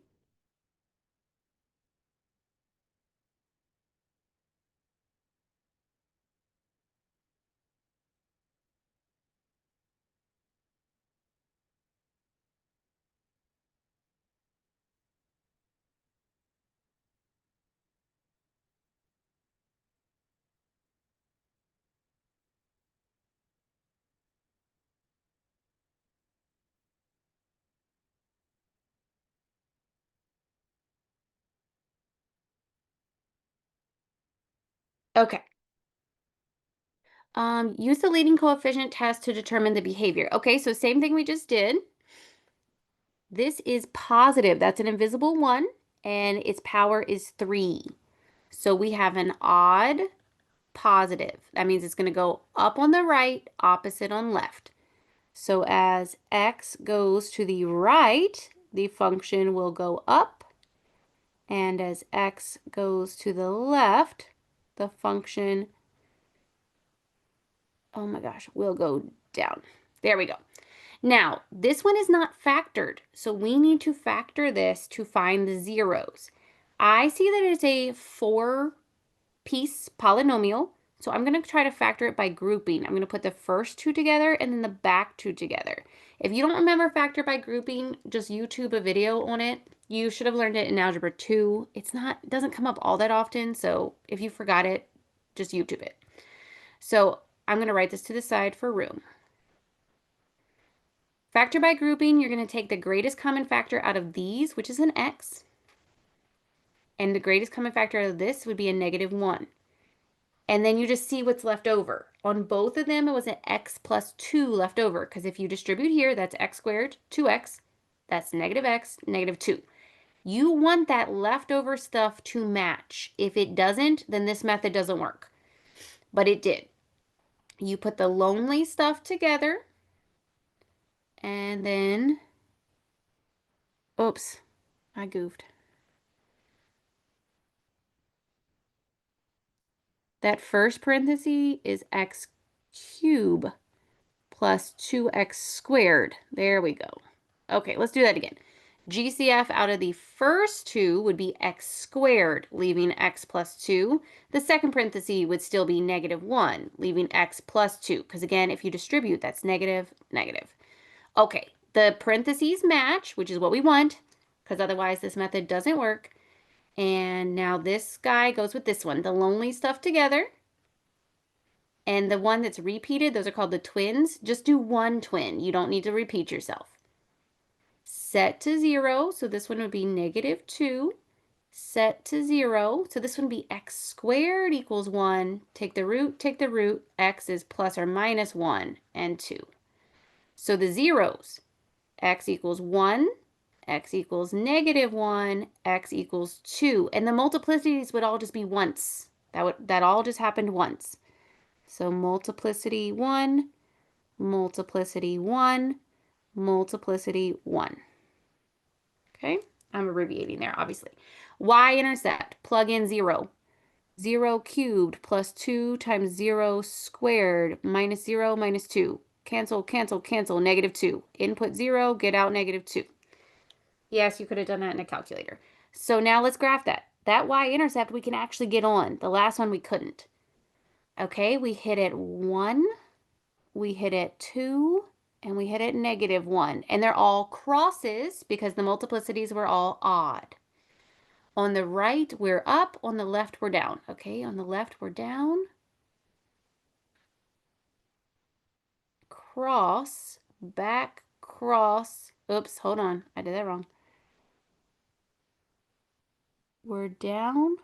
Okay. Use the leading coefficient test to determine the behavior. Okay, so same thing we just did. This is positive. That's an invisible 1, and its power is 3. So we have an odd positive. That means it's going to go up on the right, opposite on left. So as x goes to the right, the function will go up. And as x goes to the left, the function, oh my gosh, will go down. There we go. Now, this one is not factored, so we need to factor this to find the zeros. I see that it's a 4-piece polynomial, So I'm going to try to factor it by grouping. I'm going to put the first two together and then the back two together. If you don't remember factor by grouping, just YouTube a video on it. You should have learned it in Algebra 2. It doesn't come up all that often, so if you forgot it, just YouTube it. So I'm going to write this to the side for room. Factor by grouping, you're going to take the greatest common factor out of these, which is an x, and the greatest common factor out of this would be a -1. And then you just see what's left over. On both of them, it was an x plus 2 left over, because if you distribute here, that's x squared, 2x, that's -x, -2. You want that leftover stuff to match. If it doesn't, then this method doesn't work. But it did. You put the lonely stuff together, and then, oops, I goofed. That first parenthesis is x cubed plus 2x squared. There we go. Okay, let's do that again. GCF out of the first two would be x squared, leaving x plus 2. The second parenthesis would still be -1, leaving x plus 2. Because again, if you distribute, that's negative, negative. Okay, the parentheses match, which is what we want, because otherwise this method doesn't work. And now this guy goes with this one, the lonely stuff together. And the one that's repeated, those are called the twins. Just do one twin. You don't need to repeat yourself. Set to 0, so this one would be -2. Set to 0, so this one would be x squared equals 1. Take the root, x is plus or minus 1 and 2. So the zeros, x equals 1, x equals -1, x equals 2. And the multiplicities would all just be once. That all just happened once. So multiplicity 1, multiplicity 1, multiplicity 1. Okay, I'm abbreviating there, obviously. Y-intercept, plug in 0. 0 cubed plus 2 times 0 squared minus 0 minus 2. Cancel, cancel, cancel, -2. Input 0, get out -2. Yes, you could have done that in a calculator. So now let's graph that. That y-intercept we can actually get on. The last one we couldn't. Okay, we hit at 1, we hit at 2, and we hit at -1. And they're all crosses because the multiplicities were all odd. On the right, we're up. On the left, we're down. Okay, on the left, we're down. Cross, back, cross. Oops, hold on. I did that wrong. We're down,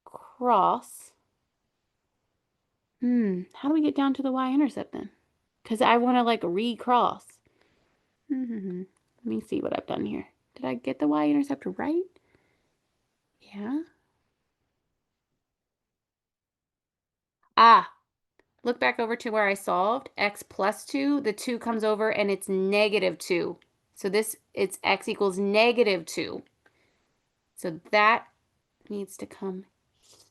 cross. How do we get down to the y-intercept then? Because I want to like recross. Let me see what I've done here. Did I get the y-intercept right? Yeah. Ah, look back over to where I solved. X plus 2, the 2 comes over and it's -2. So it's x equals -2. So that needs to come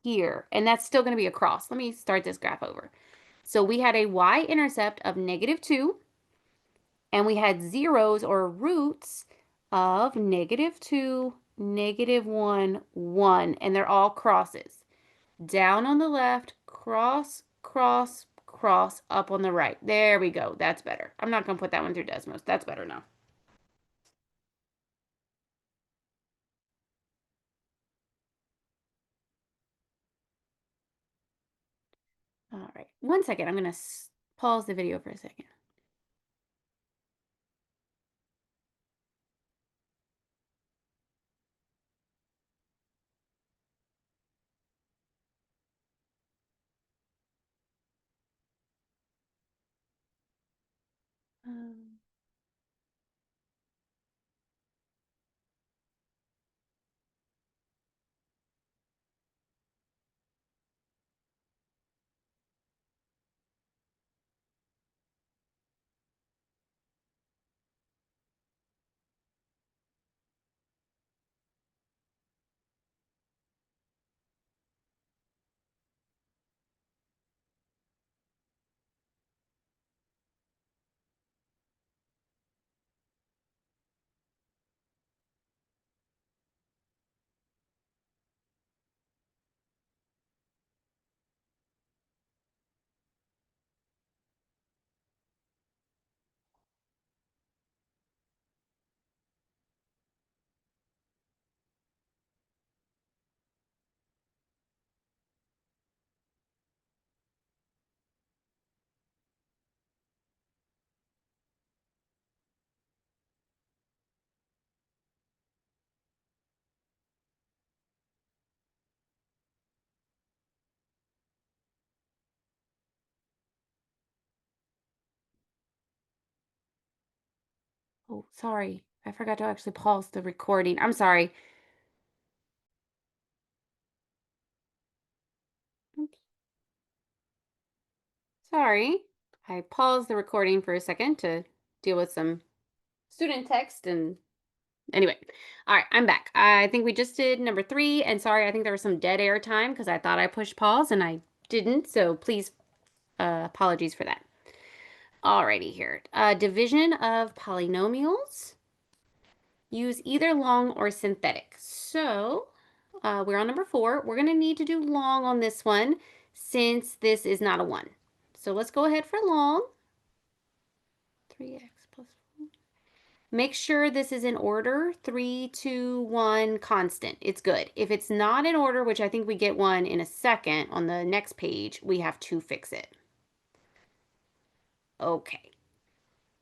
here. And that's still going to be a cross. Let me start this graph over. So we had a y-intercept of -2, and we had zeros or roots of -2, -1, 1, and they're all crosses. Down on the left, cross, cross, cross, up on the right. There we go. That's better. I'm not going to put that one through Desmos. That's better now. All right. 1 second. I'm going to pause the video for a second. Um, Oh, sorry. I forgot to actually pause the recording. I'm sorry. Oops. Sorry. I paused the recording for a second to deal with some student text and anyway. All right, I'm back. I think we just did number 3 and sorry, I think there was some dead air time because I thought I pushed pause and I didn't. So please apologies for that. Alrighty here. Division of polynomials. Use either long or synthetic. So we're on number 4. We're going to need to do long on this one since this is not a 1. So let's go ahead for long. 3x plus 4. Make sure this is in order. 3, 2, 1, constant. It's good. If it's not in order, which I think we get one in a second on the next page, we have to fix it. Okay.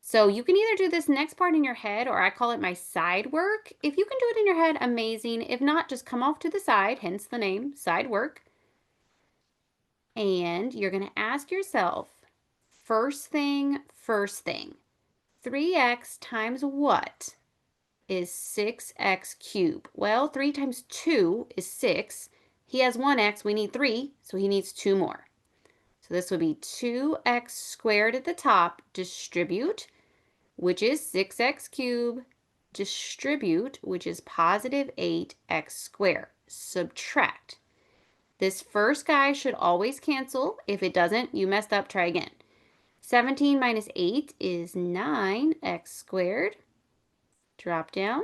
So you can either do this next part in your head or I call it my side work. If you can do it in your head, amazing. If not, just come off to the side, hence the name, side work. And you're going to ask yourself, first thing, 3x times what is 6x cubed? Well, 3 times 2 is 6. He has 1x, we need 3, so he needs 2 more. So this would be 2x squared at the top, distribute, which is 6x cubed, distribute, which is positive 8x squared. Subtract. This first guy should always cancel. If it doesn't, you messed up, try again. 17 minus 8 is 9x squared. Drop down.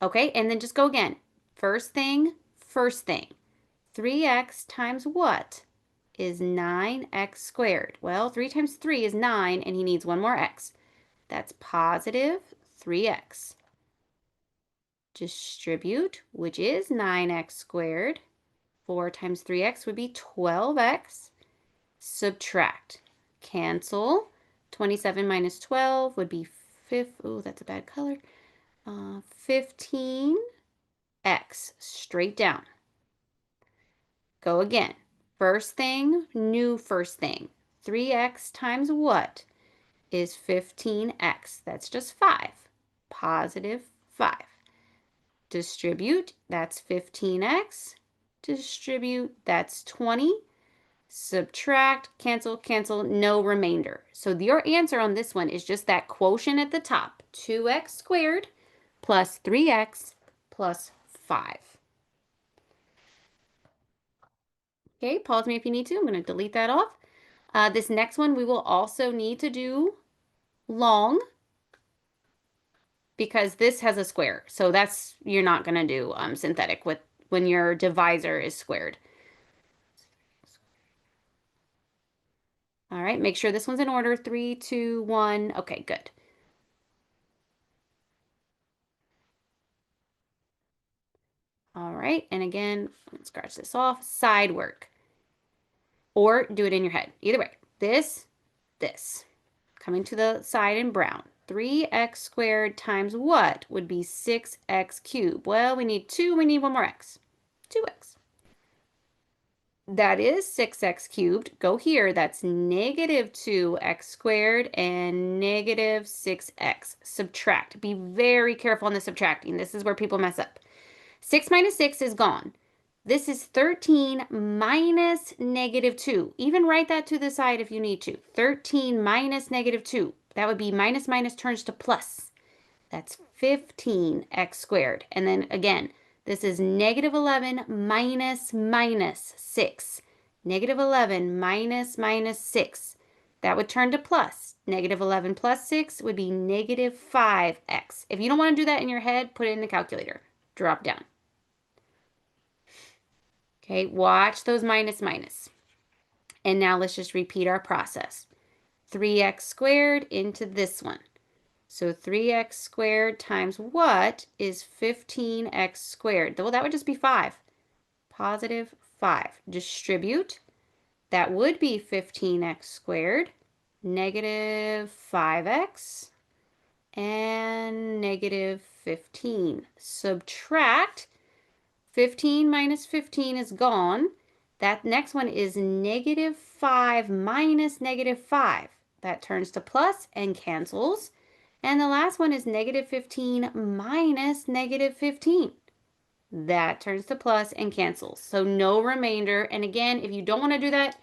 Okay, and then just go again. First thing, 3x times what is 9x squared? Well, 3 times 3 is 9, and he needs one more x. That's positive 3x. Distribute, which is 9x squared. 4 times 3x would be 12x. Subtract. Cancel. 27 minus 12 would be 5. Oh, that's a bad color. 15x. Straight down. Go again. First thing, new first thing. 3x times what is 15x? That's just 5. Positive 5. Distribute, that's 15x. Distribute, that's 20. Subtract, cancel, cancel, no remainder. So your answer on this one is just that quotient at the top, 2x squared plus 3x plus 5. Okay, pause me if you need to. I'm going to delete that off. This next one we will also need to do long because this has a square. So that's, you're not going to do synthetic with when your divisor is squared. All right, make sure this one's in order. 3, 2, 1. Okay, good. All right, and again, let's scratch this off. Side work. Or do it in your head. Either way. This. Coming to the side in brown. 3x squared times what would be 6x cubed? Well, we need 2. We need one more x. 2x. That is 6x cubed. Go here. That's negative 2x squared and negative 6x. Subtract. Be very careful on the subtracting. This is where people mess up. 6 minus 6 is gone. This is 13 minus negative 2. Even write that to the side if you need to. 13 minus negative 2. That would be minus minus turns to plus. That's 15x squared. And then again, this is negative 11 minus minus 6. Negative 11 minus minus 6. That would turn to plus. Negative 11 plus 6 would be negative 5x. If you don't want to do that in your head, put it in the calculator. Drop down. Okay, watch those minus minus. And now let's just repeat our process. 3x squared into this one. So 3x squared times what is 15x squared? Well, that would just be 5. Positive 5. Distribute. That would be 15x squared. Negative 5x. And negative 15. Subtract. 15 minus 15 is gone. That next one is negative 5 minus negative 5. That turns to plus and cancels. And the last one is negative 15 minus negative 15. That turns to plus and cancels. So no remainder. And again, if you don't want to do that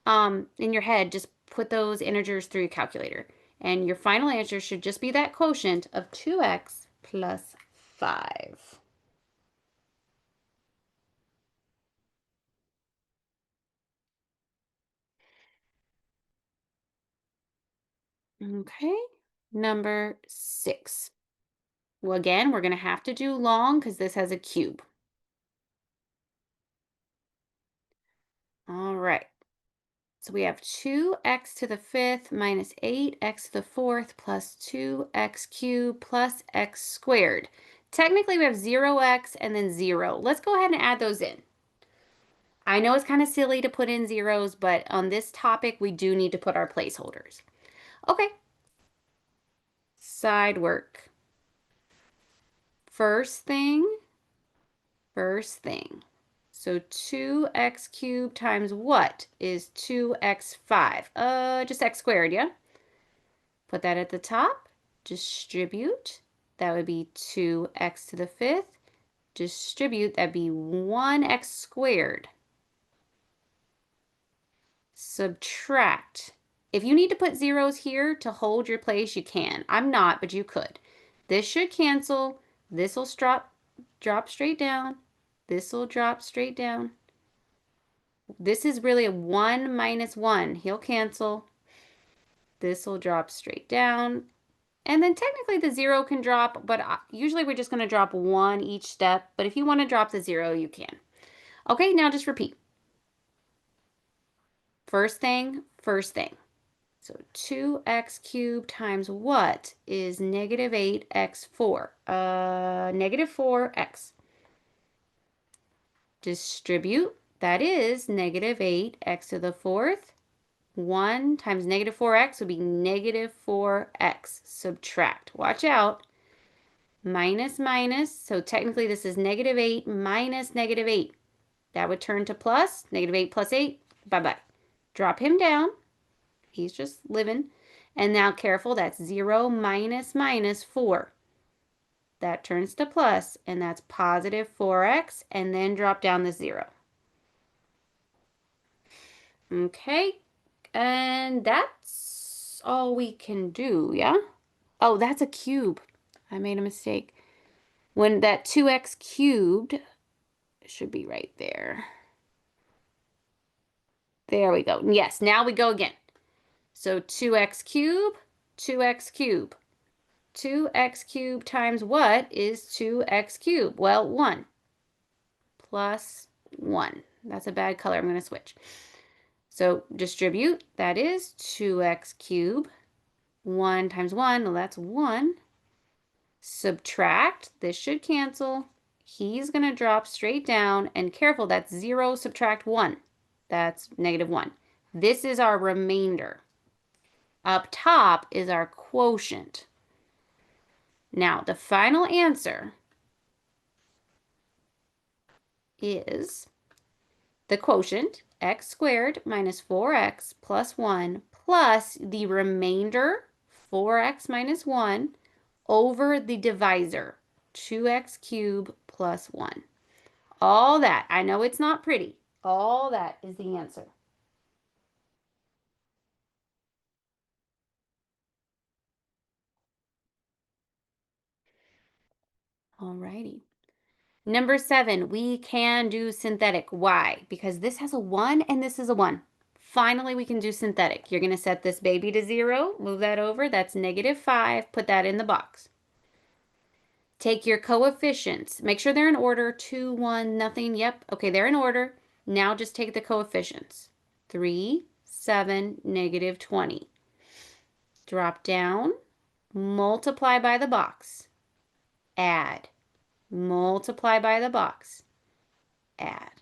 in your head, just put those integers through your calculator. And your final answer should just be that quotient of 2x plus 5. Okay, number 6. Well, again, we're going to have to do long because this has a cube. All right. So we have 2x to the 5th minus 8x to the 4th plus 2x cubed plus x squared. Technically, we have 0x and then 0. Let's go ahead and add those in. I know it's kind of silly to put in zeros, but on this topic, we do need to put our placeholders. Okay. Side work. First thing. So 2x cubed times what is 2x5? Just x squared, yeah? Put that at the top. Distribute. That would be 2x to the 5th. Distribute, that'd be 1x squared. Subtract. If you need to put zeros here to hold your place, you can. I'm not, but you could. This should cancel. This will drop straight down. This will drop straight down. This is really a 1 minus 1. He'll cancel. This will drop straight down. And then technically the 0 can drop, but usually we're just going to drop 1 each step. But if you want to drop the 0, you can. Okay, now just repeat. First thing. So 2x cubed times what is negative 8x4? Negative 4x. Distribute. That is negative 8x to the 4th. 1 times negative 4x would be negative 4x. Subtract. Watch out. Minus, minus. So technically this is negative 8 minus negative 8. That would turn to plus. Negative 8 plus 8. Bye-bye. Drop him down. He's just living. And now careful. That's 0 minus minus 4. That turns to plus, and that's positive 4x. And then drop down the 0. Okay. And that's all we can do, yeah? Oh, that's a cube. I made a mistake. When that 2x cubed should be right there. There we go. Yes, now we go again. So 2x cubed, 2x cubed. 2x cubed times what is 2x cubed? Well, 1 plus 1. That's a bad color. I'm going to switch. So distribute. That is 2x cubed. 1 times 1. Well, that's 1. Subtract. This should cancel. He's going to drop straight down. And careful, that's 0 subtract 1. That's negative 1. This is our remainder. Up top is our quotient. Now, the final answer is the quotient, x squared minus 4x plus 1 plus the remainder, 4x minus 1, over the divisor, 2x cubed plus 1. All that, I know it's not pretty, all that is the answer. Alrighty. Number 7, we can do synthetic. Why? Because this has a 1 and this is a 1. Finally, we can do synthetic. You're going to set this baby to 0. Move that over. That's negative 5. Put that in the box. Take your coefficients. Make sure they're in order. 2, 1, nothing. Yep. Okay, they're in order. Now just take the coefficients. 3, 7, negative 20. Drop down. Multiply by the box. Add. Multiply by the box. Add.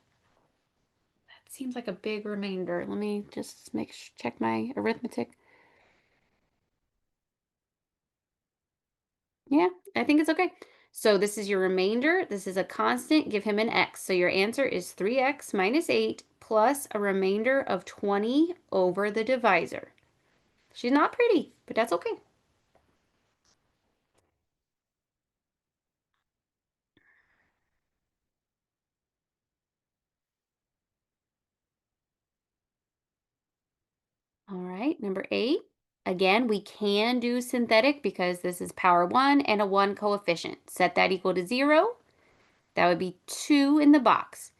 That seems like a big remainder. Let me just check my arithmetic. Yeah, I think it's okay. So this is your remainder. This is a constant. Give him an x. So your answer is 3x minus 8 plus a remainder of 20 over the divisor. She's not pretty, but that's okay. All right, number 8. Again, we can do synthetic because this is power 1 and a 1 coefficient. Set that equal to 0. That would be 2 in the box.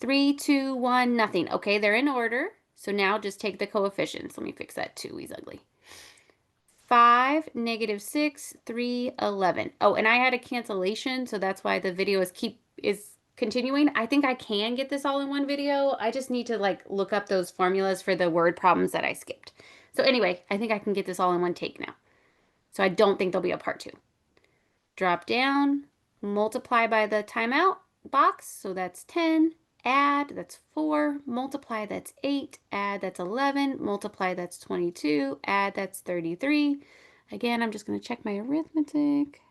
3, 2, 1, nothing. Okay, they're in order. So now just take the coefficients. Let me fix that 2. He's ugly. 5, -6, 3, 11. Oh, and I had a cancellation, so that's why the video is continuing. I think I can get this all in one video. I just need to like look up those formulas for the word problems that I skipped. So anyway, I think I can get this all in one take now. So I don't think there'll be a part 2. Drop down, multiply by the timeout box, so that's 10. Add, that's 4. Multiply, that's 8. Add, that's 11. Multiply, that's 22. Add, that's 33. Again, I'm just going to check my arithmetic.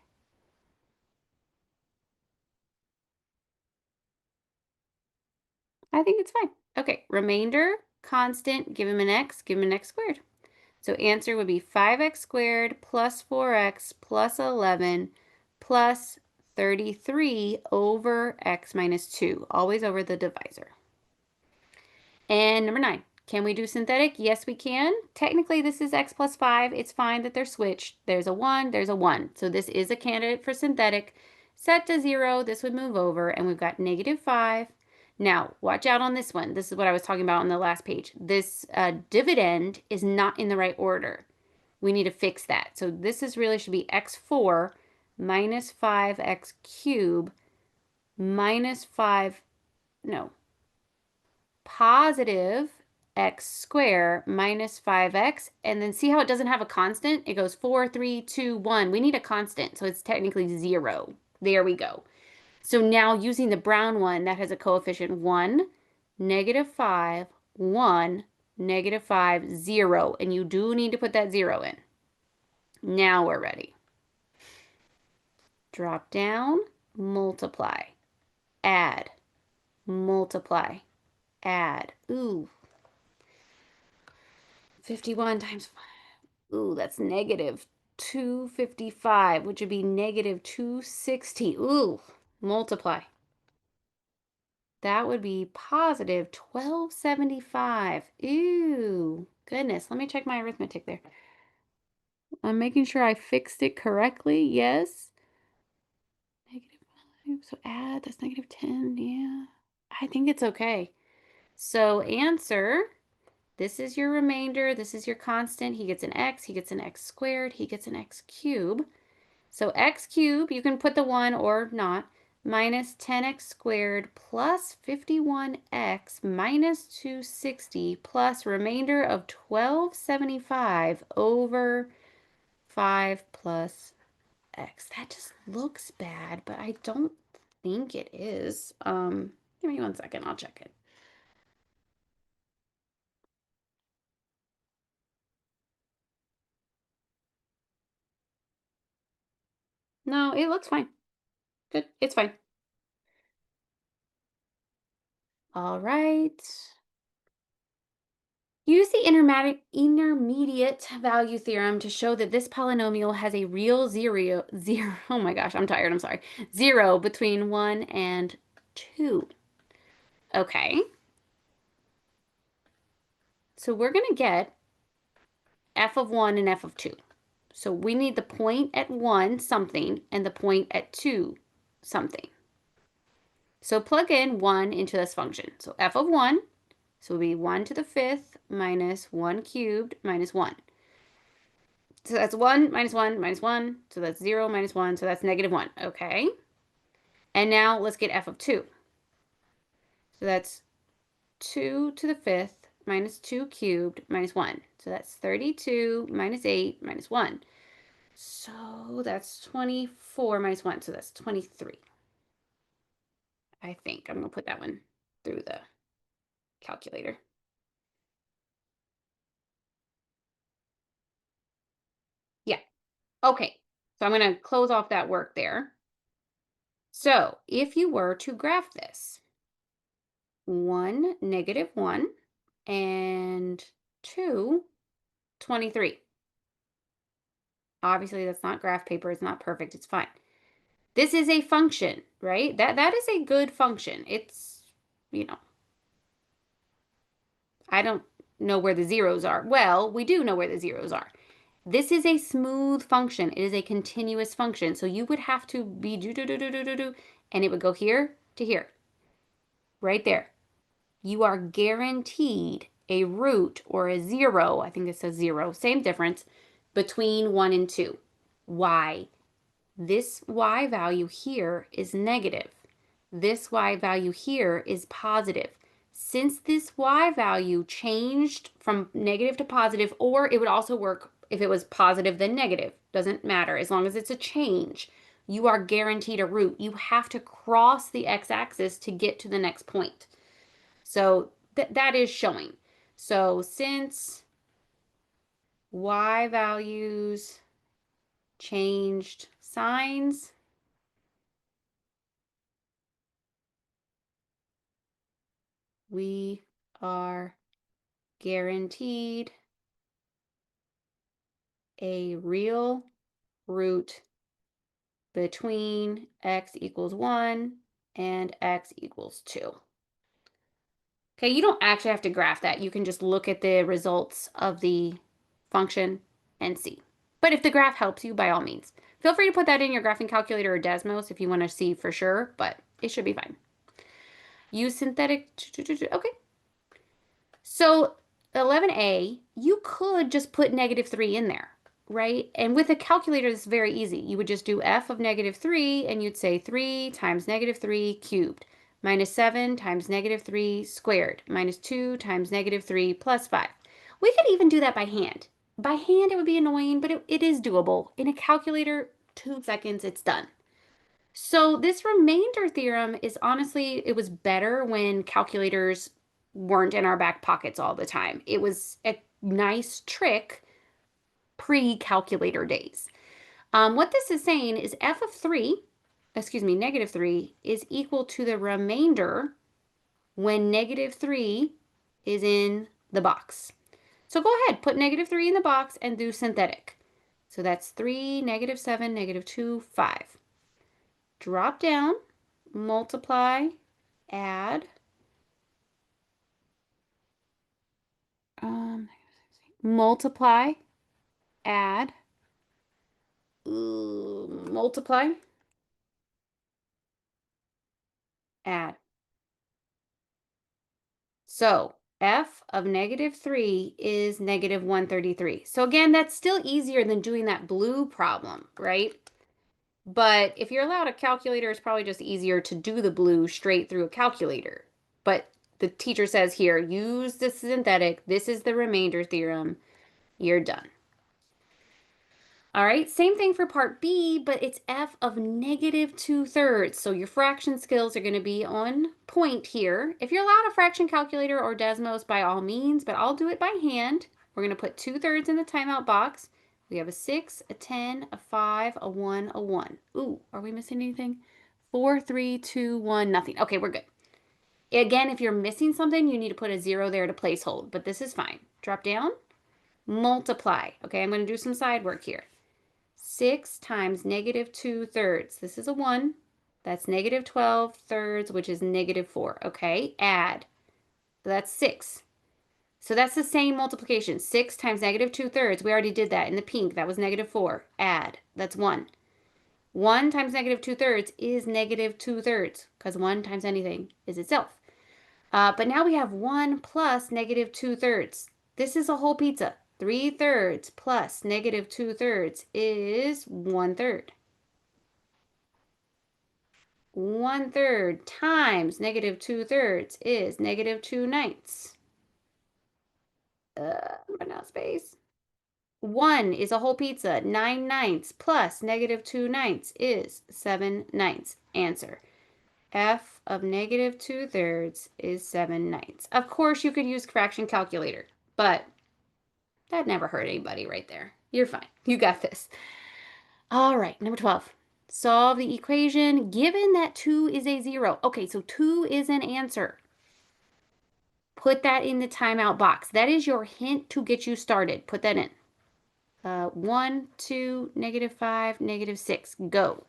I think it's fine. Okay, remainder, constant, give him an x, give him an x squared. So answer would be 5x squared plus 4x plus 11 plus 33 over x minus 2, always over the divisor. And number 9, can we do synthetic? Yes, we can. Technically, this is x plus 5. It's fine that they're switched. There's a 1, there's a 1. So this is a candidate for synthetic. Set to 0, this would move over, and we've got -5. Now, watch out on this one. This is what I was talking about on the last page. This dividend is not in the right order. We need to fix that. So this is really should be x4 minus 5x cubed minus 5, no, positive x squared minus 5x, and then see how it doesn't have a constant? It goes 4, 3, 2, 1. We need a constant, so it's technically 0. There we go. So now using the brown one, that has a coefficient 1, -5, 1, -5, 0. And you do need to put that 0 in. Now we're ready. Drop down, multiply, add, multiply, add. Ooh, 51 times 5. Ooh, that's -255, which would be -260. Ooh, multiply. That would be positive 1275. Ooh, goodness. Let me check my arithmetic there. I'm making sure I fixed it correctly. Yes. -5. So add, that's -10. Yeah. I think it's okay. So answer, this is your remainder. This is your constant. He gets an x. He gets an x squared. He gets an x cubed. So x cubed, you can put the 1 or not, minus 10x squared plus 51x minus 260 plus remainder of 1275 over 5 plus x. That just looks bad, but I don't think it is. Give me 1 second, I'll check it. No, it looks fine. Good, it's fine. All right. Use the intermediate value theorem to show that this polynomial has a real zero. Oh my gosh, I'm tired, I'm sorry. 0 between 1 and 2. Okay. So we're going to get f of 1 and f of 2. So we need the point at 1 something and the point at 2 something. So plug in 1 into this function. So f of 1, so it will be 1 to the 5th minus 1 cubed minus 1. So that's 1 minus 1 minus 1. So that's 0 minus 1. So that's -1. Okay. And now let's get f of 2. So that's 2 to the 5th minus 2 cubed minus 1. So that's 32 minus 8 minus 1. So that's 24 minus 1. So that's 23. I think I'm going to put that one through the calculator. Yeah. Okay. So I'm going to close off that work there. So if you were to graph this, 1, -1, and 2, 23. Obviously, that's not graph paper. It's not perfect. It's fine. This is a function, right? That is a good function. It's, you know, I don't know where the zeros are. Well, we do know where the zeros are. This is a smooth function. It is a continuous function. So you would have to be do, do, do, do, do, do, do, and it would go here to here, right there. You are guaranteed a root or a zero. I think it says zero, same difference between 1 and 2. Why? This y value here is negative. This y value here is positive. Since this y value changed from negative to positive, or it would also work if it was positive then negative, doesn't matter, as long as it's a change, you are guaranteed a root. You have to cross the x-axis to get to the next point. So that is showing. So since y values changed signs, we are guaranteed a real root between x equals 1 and x equals 2. Okay, you don't actually have to graph that. You can just look at the results of the function and see. But if the graph helps you, by all means, feel free to put that in your graphing calculator or Desmos if you want to see for sure, but it should be fine. Use synthetic. Okay. So 11a, you could just put -3 in there, right? And with a calculator, it's very easy. You would just do f of -3, and you'd say 3 times -3 cubed minus 7 times -3 squared minus 2 times -3 plus 5. We could even do that by hand. By hand, it would be annoying, but it is doable. In a calculator, 2 seconds, it's done. So this remainder theorem is honestly, it was better when calculators weren't in our back pockets all the time. It was a nice trick pre-calculator days. What this is saying is f of 3, excuse me, -3 is equal to the remainder when -3 is in the box. So go ahead, put -3 in the box and do synthetic. So that's 3, -7, -2, 5. Drop down, multiply, add, multiply, add, multiply, add. So f of -3 is -133. So again, that's still easier than doing that blue problem, right? But if you're allowed a calculator, it's probably just easier to do the blue straight through a calculator. But the teacher says here, use the synthetic. This is the remainder theorem. You're done. All right, same thing for part B, but it's f of -2/3. So your fraction skills are going to be on point here. If you're allowed a fraction calculator or Desmos, by all means, but I'll do it by hand. We're going to put 2/3 in the timeout box. We have a 6, a 10, a 5, a 1, a 1. Ooh, are we missing anything? 4, 3, 2, 1, nothing. Okay, we're good. Again, if you're missing something, you need to put a 0 there to place hold, but this is fine. Drop down, multiply. Okay, I'm going to do some side work here. 6 times -2/3. This is a 1. That's -12/3, which is -4. Okay, add. That's 6. So that's the same multiplication. 6 times -2/3. We already did that in the pink. That was -4. Add. That's 1. 1 times -2/3 is -2/3 because 1 times anything is itself. But now we have 1 plus -2/3. This is a whole pizza. 3/3 plus -2/3 is 1/3. 1/3 times -2/3 is -2/9. Run out of space. 1 is a whole pizza. 9/9 plus -2/9 is 7/9. Answer. F of -2/3 is 7/9. Of course, you could use fraction calculator, but that never hurt anybody right there. You're fine. You got this. All right, number 12. Solve the equation given that 2 is a 0. Okay, so 2 is an answer. Put that in the timeout box. That is your hint to get you started. Put that in. 1, 2, -5, -6. Go.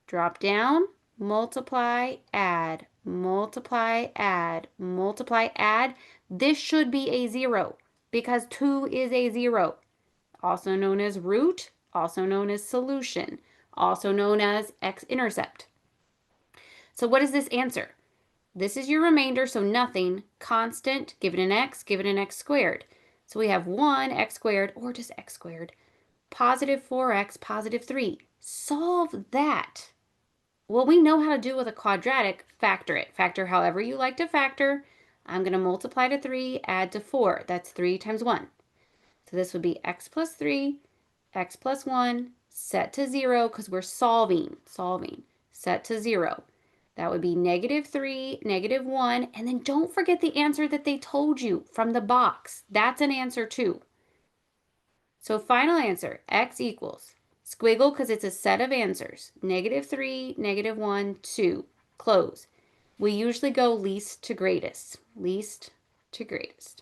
Drop down, multiply, add, multiply, add, multiply, add. This should be a 0 because 2 is a 0, also known as root, also known as solution, also known as x-intercept. So what is this answer? This is your remainder, so nothing. Constant, give it an x squared. So we have 1x squared, or just x squared, positive 4x, positive 3. Solve that. Well, we know how to do with a quadratic. Factor it. Factor however you like to factor. I'm going to multiply to 3, add to 4. That's 3 times 1. So this would be x plus 3, x plus 1, set to 0 because we're solving, set to 0. That would be -3, -1, and then don't forget the answer that they told you from the box. That's an answer too. So final answer, x equals, squiggle because it's a set of answers, -3, -1, 2, close. We usually go least to greatest, least to greatest.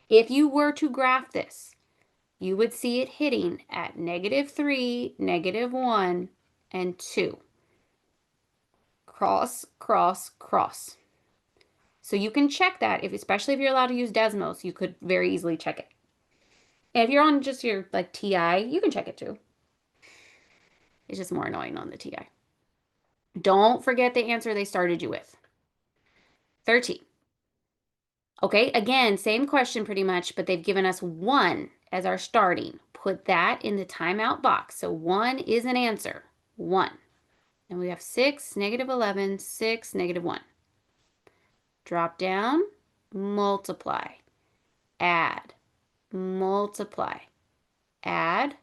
If you were to graph this, you would see it hitting at -3, -1, and 2. Cross, cross, cross. So you can check that, especially if you're allowed to use Desmos, you could very easily check it. And if you're on just your like TI, you can check it too. It's just more annoying on the TI. Don't forget the answer they started you with. 13. Okay, again, same question pretty much, but they've given us 1 as our starting. Put that in the timeout box. So 1 is an answer. 1. And we have 6, -11, 6, -1. Drop down, multiply, add, multiply, add,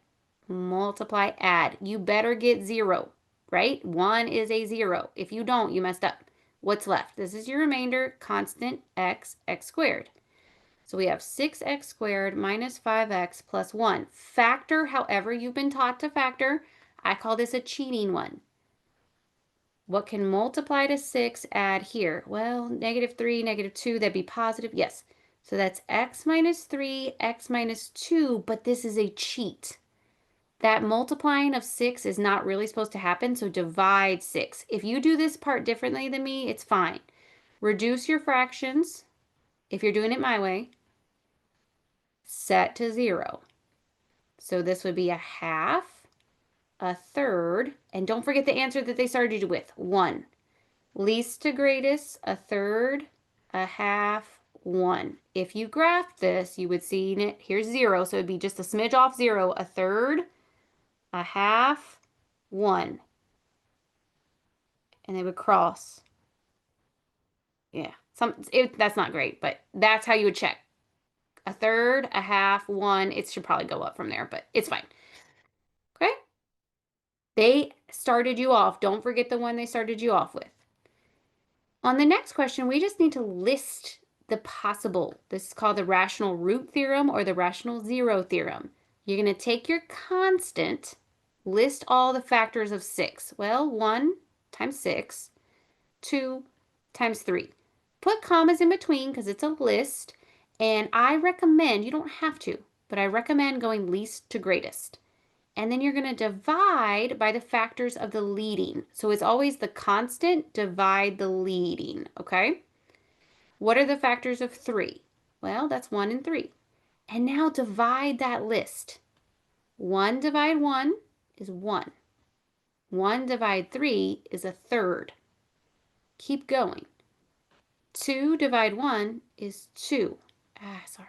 multiply, add. You better get 0, right? 1 is a 0. If you don't, you messed up. What's left? This is your remainder, constant x squared. So we have 6x squared minus 5x plus 1. Factor however you've been taught to factor. I call this a cheating one. What can multiply to 6 add here? Well, -3, -2, that'd be positive. Yes. So that's x minus 3, x minus 2, but this is a cheat. That multiplying of 6 is not really supposed to happen, so divide 6. If you do this part differently than me, it's fine. Reduce your fractions, if you're doing it my way, set to 0. So this would be a half, a third, and don't forget the answer that they started you with, 1. Least to greatest, a third, a half, 1. If you graph this, you would see it, here's 0, so it'd be just a smidge off 0, a third, a half, 1. And they would cross. Yeah, that's not great, but that's how you would check. A third, a half, 1. It should probably go up from there, but it's fine. Okay? They started you off. Don't forget the one they started you off with. On the next question, we just need to list the possible. This is called the rational root theorem or the rational zero theorem. You're going to take your constant, list all the factors of 6. Well, 1 times 6, 2 times 3. Put commas in between because it's a list, and I recommend, you don't have to, but I recommend going least to greatest. And then you're going to divide by the factors of the leading. So it's always the constant divide the leading, okay? What are the factors of 3? Well, that's 1 and 3. And now divide that list. 1 divide 1 is 1. 1 divide 3 is a third. Keep going. 2 divide 1 is 2. Sorry.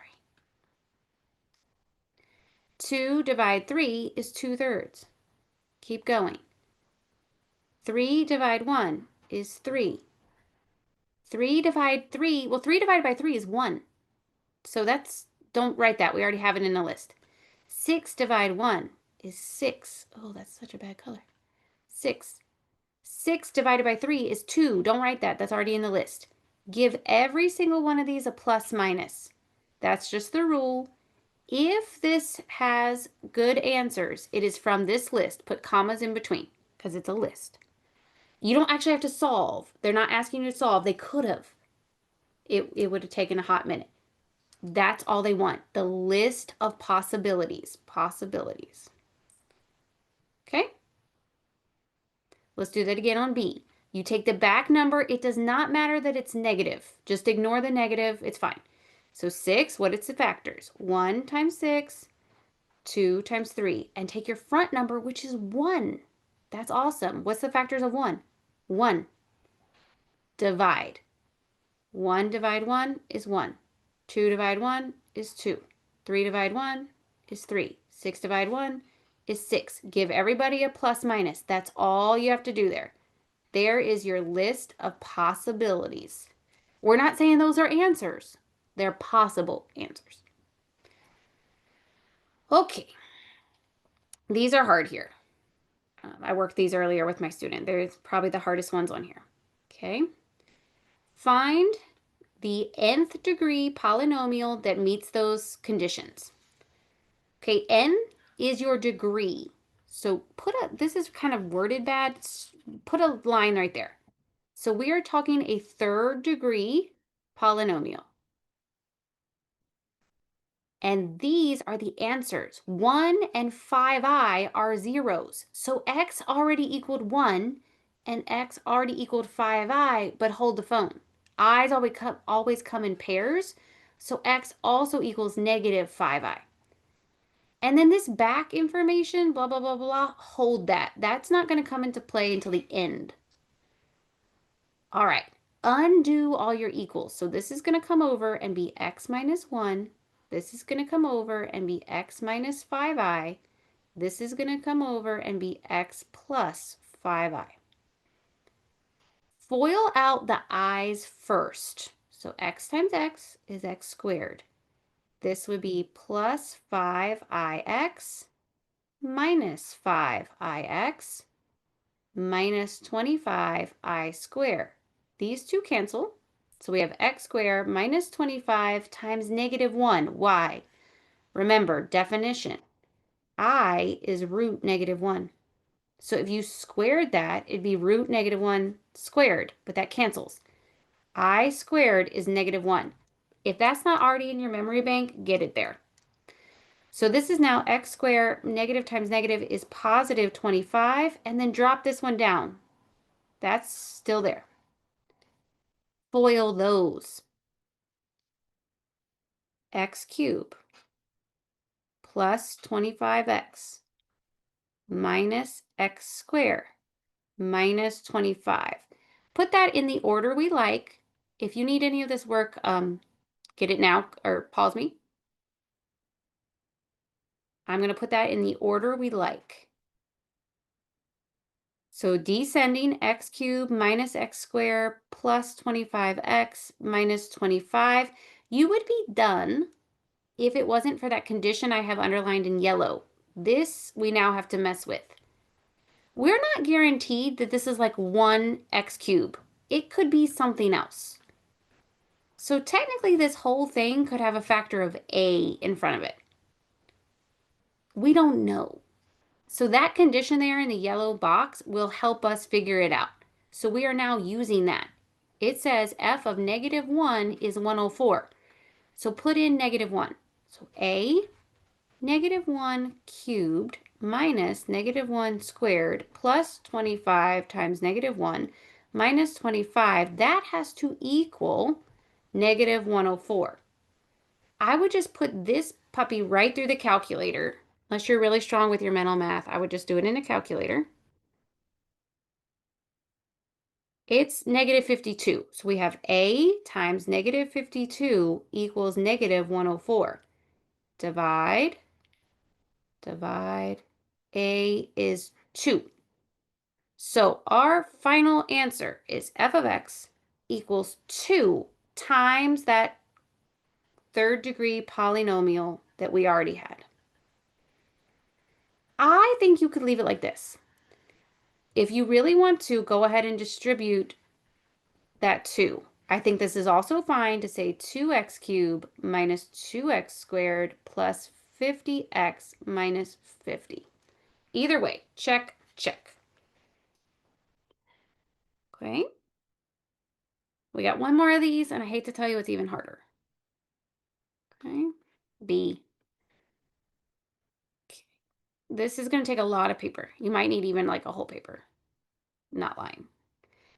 2 divide 3 is 2/3. Keep going. 3 divide 1 is 3. 3 divide 3, well, 3 divided by 3 is 1. So don't write that. We already have it in the list. 6 divide 1 is 6. Oh, that's such a bad color. 6. 6 divided by 3 is 2. Don't write that. That's already in the list. Give every single one of these a plus minus. That's just the rule. If this has good answers, it is from this list. Put commas in between because it's a list. You don't actually have to solve. They're not asking you to solve. They could have. it would have taken a hot minute. That's all they want. The list of possibilities. Possibilities. Okay? Let's do that again on B. You take the back number. It does not matter that it's negative. Just ignore the negative. It's fine. So 6, what is the factors? 1 times 6, 2 times 3. And take your front number, which is 1. That's awesome. What's the factors of 1? 1. Divide. 1 divide 1 is 1. 2 divide 1 is 2. 3 divide 1 is 3. 6 divide 1 is 6. Give everybody a plus minus. That's all you have to do there. There is your list of possibilities. We're not saying those are answers. They're possible answers. Okay. These are hard here. I worked these earlier with my student. They're probably the hardest ones on here. Okay. Find the nth degree polynomial that meets those conditions. Okay, n is your degree. So this is kind of worded bad. Put a line right there. So we are talking a third degree polynomial. And these are the answers. 1 and 5i are zeros. So x already equaled 1 and x already equaled 5i, but hold the phone. I's always come in pairs, so x also equals negative 5i. And then this back information, blah, blah, blah, blah, hold that. That's not going to come into play until the end. All right, undo all your equals. So this is going to come over and be x minus 1. This is going to come over and be x minus 5i. This is going to come over and be x plus 5i. FOIL out the i's first. So x times x is x squared. This would be plus 5ix minus 5ix minus 25i squared. These two cancel. So we have x squared minus 25 times negative 1. Why? Remember, definition. I is root negative 1. So if you squared that, it'd be root negative 1 squared, but that cancels. I squared is negative 1. If that's not already in your memory bank, get it there. So this is now x squared, negative times negative is positive 25, and then drop this one down. That's still there. FOIL those. X cubed plus 25x minus x squared minus 25. Put that in the order we like. If you need any of this work, get it now or pause me. I'm going to put that in the order we like. So descending x cubed minus x squared plus 25x minus 25. You would be done if it wasn't for that condition I have underlined in yellow. This we now have to mess with. We're not guaranteed that this is like 1x cubed. It could be something else. So technically this whole thing could have a factor of a in front of it. We don't know. So that condition there in the yellow box will help us figure it out. So we are now using that. It says f of negative 1 is 104. So put in negative 1. So a negative 1 cubed minus negative 1 squared plus 25 times negative 1 minus 25, that has to equal negative 104. I would just put this puppy right through the calculator. Unless you're really strong with your mental math, I would just do it in a calculator. It's negative 52. So we have a times negative 52 equals negative 104. Divide. A is 2. So our final answer is f of x equals 2 times that third degree polynomial that we already had. I think you could leave it like this. If you really want to, go ahead and distribute that 2. I think this is also fine to say 2x cubed minus 2x squared plus 50x minus 50. Either way, check, check. Okay. We got one more of these, and I hate to tell you it's even harder. Okay, B. Okay. This is going to take a lot of paper. You might need even like a whole paper. Not lying.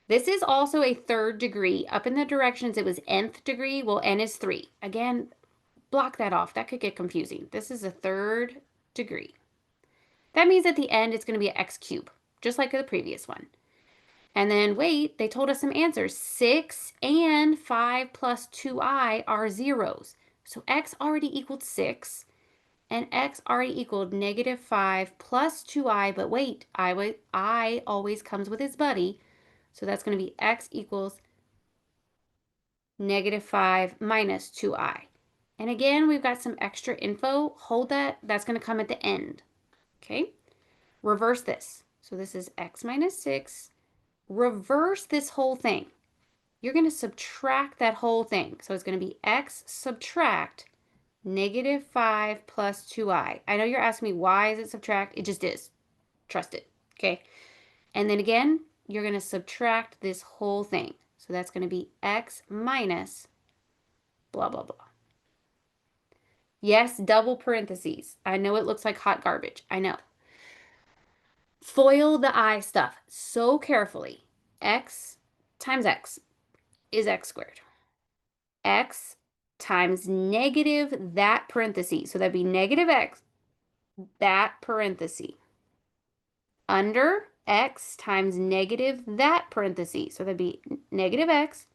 This is also a third degree. Up in the directions, it was nth degree. Well, n is 3. Again, block that off. That could get confusing. This is a third degree. That means at the end, it's going to be an x cubed, just like the previous one. And then wait, they told us some answers. 6 and 5 plus 2i are zeros. So x already equaled 6, and x already equaled negative 5 plus 2i. But wait, I always comes with its buddy. So that's going to be x equals negative 5 minus 2i. And again, we've got some extra info. Hold that. That's going to come at the end. Okay? Reverse this. So this is x minus 6. Reverse this whole thing. You're going to subtract that whole thing. So it's going to be x subtract negative 5 plus 2i. I know you're asking me why is it subtract? It just is. Trust it. Okay? And then again, you're going to subtract this whole thing. So that's going to be x minus blah, blah, blah. Yes, double parentheses. I know it looks like hot garbage. I know. Foil the I stuff so carefully. X times x is x squared. X times negative that parenthesis. So that'd be negative x, that parenthesis. Under x times negative that parenthesis. So that'd be negative x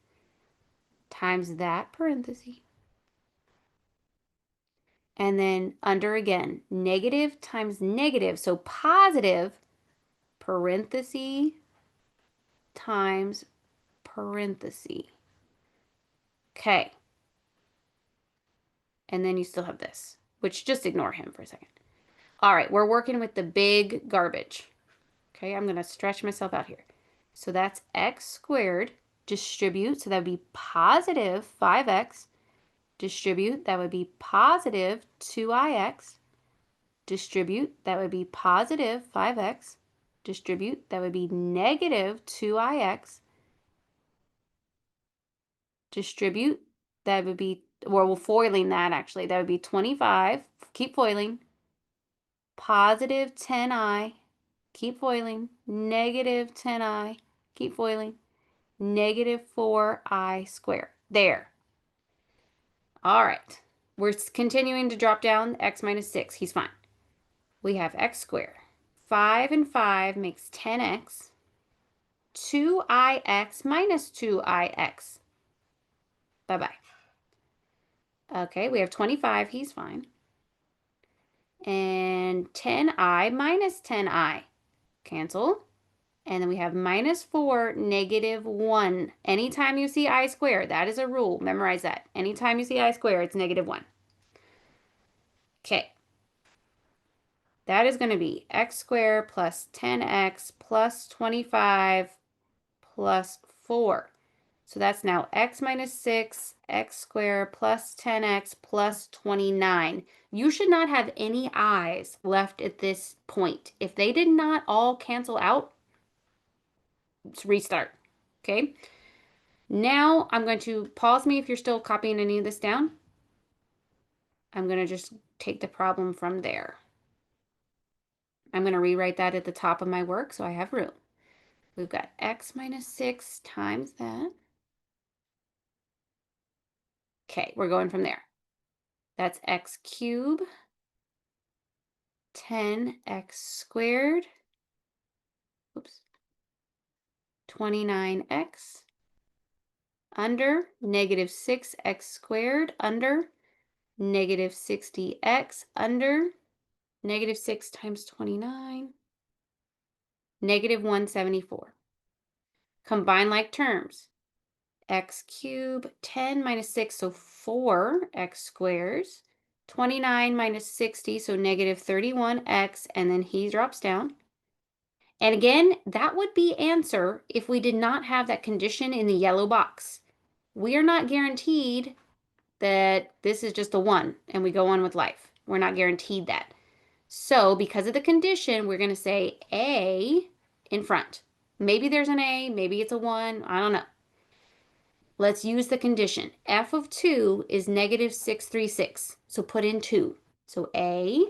times that parenthesis. And then under again, negative times negative. So positive parenthesis times parenthesis. Okay. And then you still have this, which just ignore him for a second. All right, we're working with the big garbage. Okay, I'm going to stretch myself out here. So that's x squared. Distribute, so that would be positive 5x. Distribute, that would be positive 2ix. Distribute, that would be positive 5x. Distribute, that would be negative 2ix. Distribute, that would be, well, we're foiling that actually. That would be 25. Keep foiling. Positive 10i. Keep foiling. Negative 10i. Keep foiling. Negative 4i squared. There. All right. We're continuing to drop down x minus 6. He's fine. We have x squared. 5 and 5 makes 10x. 2ix minus 2ix. Bye-bye. Okay, we have 25. He's fine. And 10i minus 10i. Cancel. And then we have minus 4, negative 1. Anytime you see I squared, that is a rule. Memorize that. Anytime you see I squared, it's negative 1. Okay. That is going to be x squared plus 10x plus 25 plus 4. So that's now x minus 6, x squared plus 10x plus 29. You should not have any i's left at this point. If they did not all cancel out, let's restart. Okay? Now I'm going to pause me if you're still copying any of this down. I'm going to just take the problem from there. I'm going to rewrite that at the top of my work so I have room. We've got x minus 6 times that. Okay, we're going from there. That's x cubed, 10x squared, oops, 29x, under negative 6x squared, under negative 60x, under negative 6 times 29, negative 174. Combine like terms. X cubed, 10 minus 6, so 4x squares. 29 minus 60, so negative 31x, and then he drops down. And again, that would be answer if we did not have that condition in the yellow box. We are not guaranteed that this is just a 1 and we go on with life. We're not guaranteed that. So because of the condition, we're going to say A in front. Maybe there's an A, maybe it's a 1, I don't know. Let's use the condition. F of 2 is negative 636. So put in 2. So A,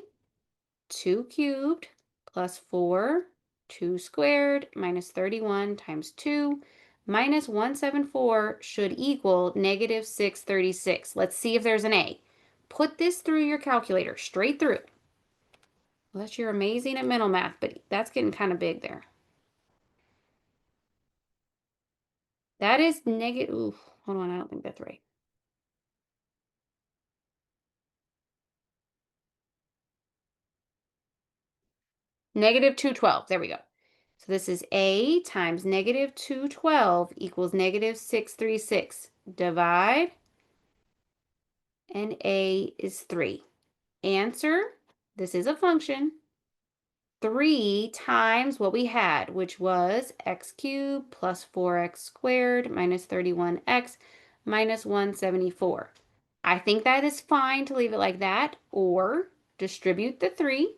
2 cubed plus 4, 2 squared minus 31 times 2 minus 174 should equal negative 636. Let's see if there's an A. Put this through your calculator, straight through. Unless you're amazing at mental math, but that's getting kind of big there. That is negative, ooh, hold on, I don't think that's right. Negative 212, there we go. So this is A times negative 212 equals negative 636. Divide, and A is 3. Answer, this is a function, 3 times what we had, which was x cubed plus 4x squared minus 31x minus 174. I think that is fine to leave it like that, or distribute the 3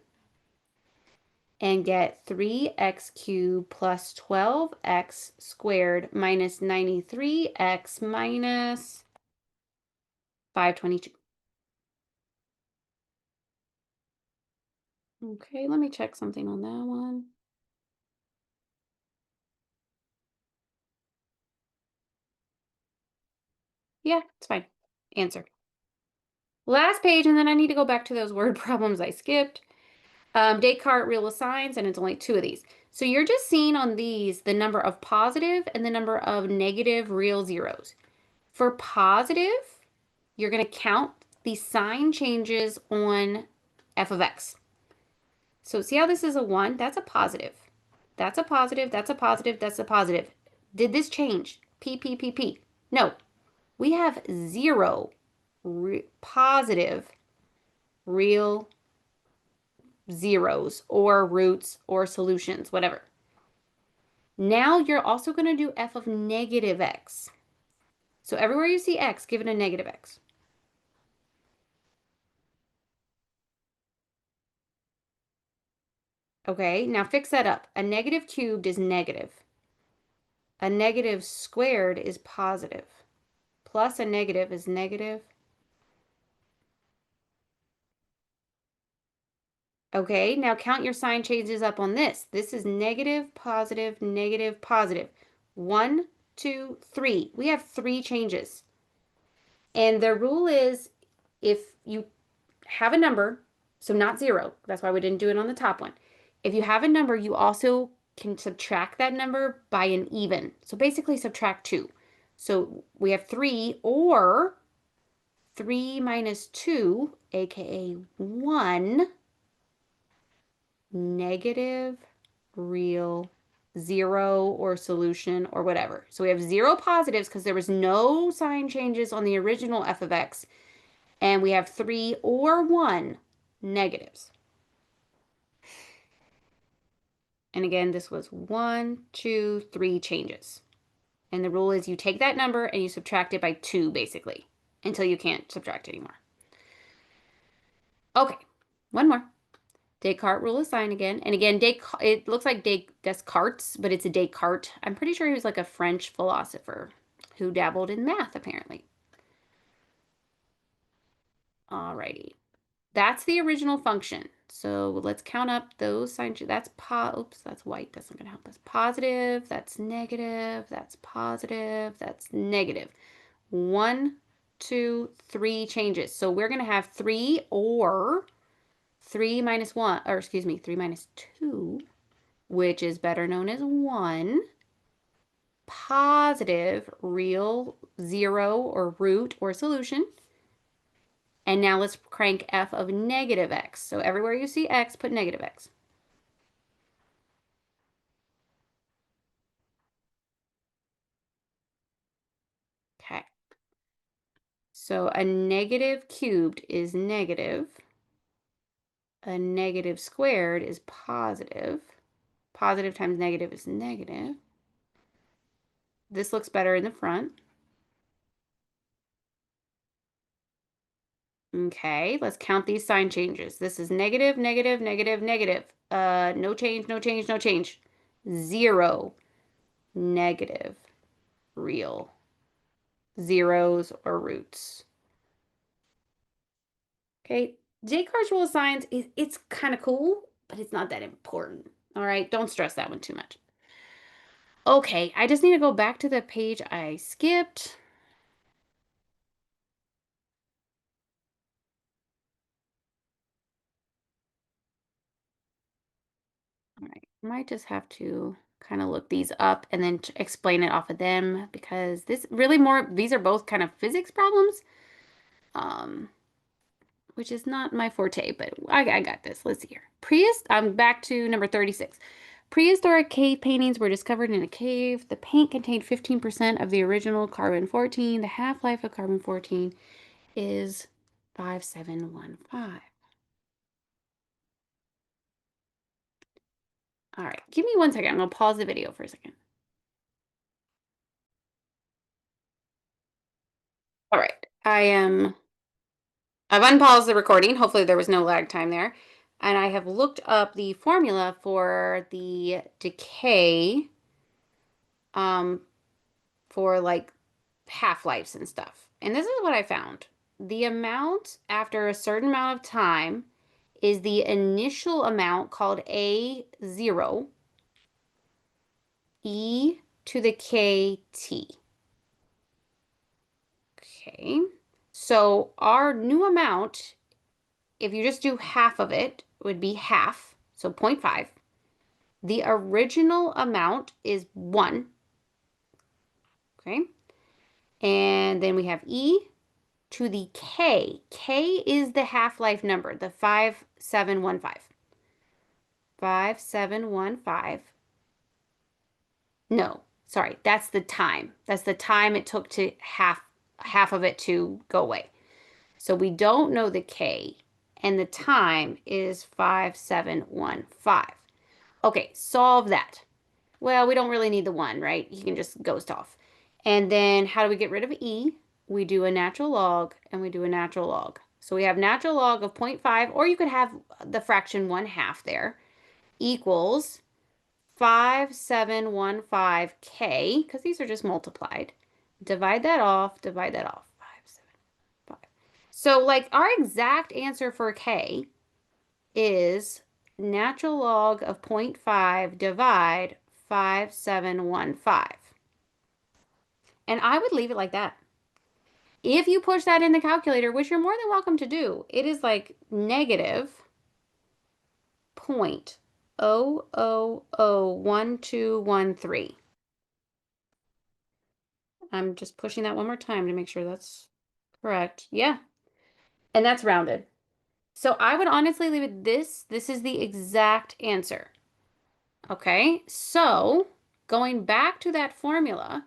and get 3x cubed plus 12x squared minus 93x minus 522. Okay, let me check something on that one. Yeah, it's fine. Answer. Last page, and then I need to go back to those word problems I skipped. Descartes real assigns, and it's only 2 of these. So you're just seeing on these the number of positive and the number of negative real zeros. For positive, you're going to count the sign changes on f of x. So see how this is a 1? That's a positive. That's a positive, that's a positive, that's a positive. Did this change? P, P, P, P. No. We have 0 positive real zeros or roots or solutions, whatever. Now you're also going to do f of negative x. So everywhere you see x, give it a negative x. Okay, now fix that up. A negative cubed is negative. A negative squared is positive. Plus a negative is negative. Okay, now count your sign changes up on this. This is negative, positive, negative, positive. 1, 2, 3. We have 3 changes. And the rule is if you have a number, so not 0, that's why we didn't do it on the top one. If you have a number, you also can subtract that number by an even. So basically subtract 2. So we have 3 or 3 minus 2, aka 1, negative real 0 or solution or whatever. So we have 0 positives because there was no sign changes on the original f of x. And we have 3 or 1 negatives. And again, this was 1, 2, 3 changes. And the rule is you take that number and you subtract it by 2, basically, until you can't subtract anymore. Okay, one more. Descartes rule of sign again. And again, it looks like Descartes, but it's a Descartes. I'm pretty sure he was like a French philosopher who dabbled in math, apparently. Alrighty. That's the original function. So let's count up those signs. That's oops, that's white. That's not going to help us. Positive, that's negative, that's positive, that's negative. 1, 2, 3 changes. So we're going to have 3 or 3 minus 1, or excuse me, 3 minus 2, which is better known as 1, positive real 0 or root or solution. And now let's crank f of negative x. So everywhere you see x, put negative x. Okay. So a negative cubed is negative. A negative squared is positive. Positive times negative is negative. This looks better in the front. Okay, let's count these sign changes. This is negative, negative, negative, negative. No change, no change, no change. 0, negative, real. zeros, or roots. Okay, Descartes' rule of signs it's kind of cool, but it's not that important. All right, don't stress that one too much. Okay, I just need to go back to the page I skipped. All right, I might just have to kind of look these up and then explain it off of them because this really these are both kind of physics problems, um, which is not my forte, but I got this. Let's see here. I'm back to number 36. Prehistoric cave paintings were discovered in a cave. The paint contained 15% of the original carbon-14. The half-life of carbon-14 is 5715. All right, give me 1 second. I'm going to pause the video for a second. All right, I've unpaused the recording. Hopefully there was no lag time there. And I have looked up the formula for the decay for like half-lives and stuff. And this is what I found. The amount after a certain amount of time is the initial amount called A0 e to the kt. Okay. So our new amount, if you just do half of it, would be half, so 0.5. The original amount is 1. Okay. And then we have e to the k. K is the half-life number, the 5715. 5715. No, sorry, that's the time. That's the time it took to half of it to go away. So we don't know the k, and the time is 5715. Okay, solve that. Well, we don't really need the 1, right? You can just ghost off. And then how do we get rid of e? We do a natural log, and we do a natural log. So we have natural log of 0.5, or you could have the fraction 1/2 there, equals 5715k, because these are just multiplied. Divide that off, divide that off. 575. So like our exact answer for k is natural log of 0.5 divide 5715. And I would leave it like that. If you push that in the calculator, which you're more than welcome to do, it is like negative 0.0001213. I'm just pushing that one more time to make sure that's correct. Yeah. And that's rounded. So I would honestly leave it this. This is the exact answer. Okay. So going back to that formula,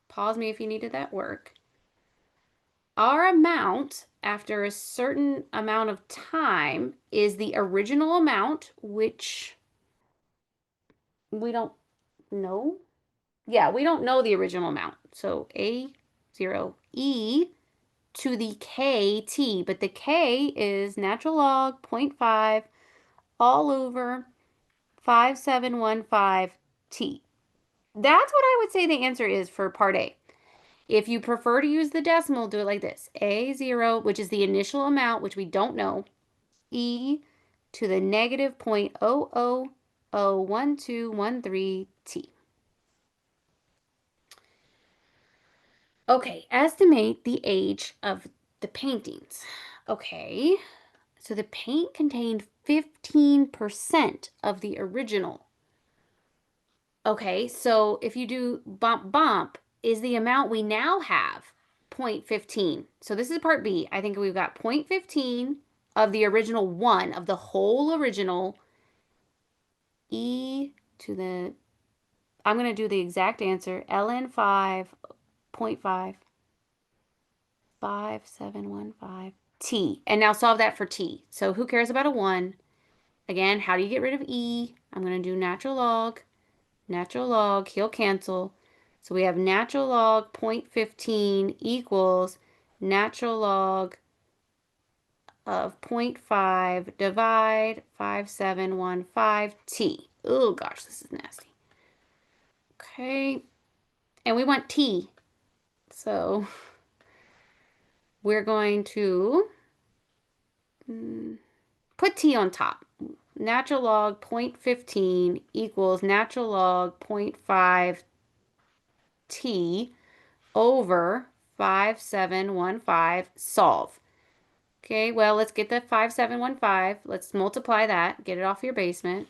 pause me if you needed that work. Our amount after a certain amount of time is the original amount, which we don't know. Yeah, we don't know the original amount. So A0 E to the kt, but the k is natural log 0.5 all over 5715t. That's what I would say the answer is for part A. If you prefer to use the decimal, do it like this. A0, which is the initial amount, which we don't know, e to the negative 0.0001213t. Okay, estimate the age of the paintings. Okay, so the paint contained 15% of the original. Okay, so if you do bump bump, is the amount we now have 0.15. So this is part B. I think we've got 0.15 of the original 1 of the whole original e to the, I'm going to do the exact answer, ln 5.5 5715 t. And now solve that for t. So who cares about a 1? Again, how do you get rid of e? I'm going to do natural log, he'll cancel. So we have natural log 0.15 equals natural log of 0.5 divide 5715t. Oh gosh, this is nasty. Okay, and we want t. So we're going to put t on top. Natural log 0.15 equals natural log 0.5 t over 5715. Solve. Okay, well, let's get the 5715. Let's multiply that. Get it off your basement.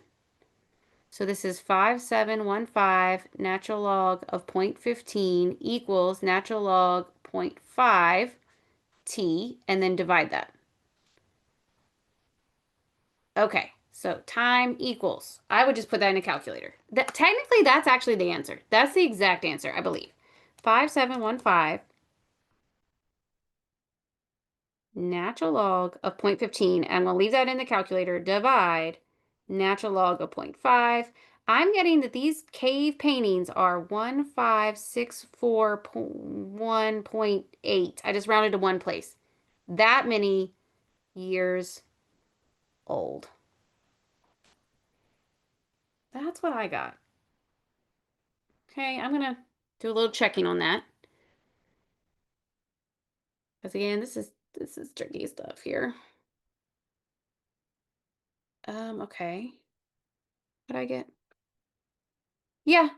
So this is 5715 natural log of 0.15 equals natural log 0.5 t, and then divide that. Okay, so time equals. I would just put that in a calculator. Technically, that's actually the answer. That's the exact answer, I believe. 5715 natural log of 0.15. I'm going to leave that in the calculator. Divide natural log of 0.5. I'm getting that these cave paintings are 1564.1.8. I just rounded to one place. That many years old. That's what I got. Okay, I'm going to do a little checking on that. Because again, this is tricky stuff here. Okay. What did I get? Yeah.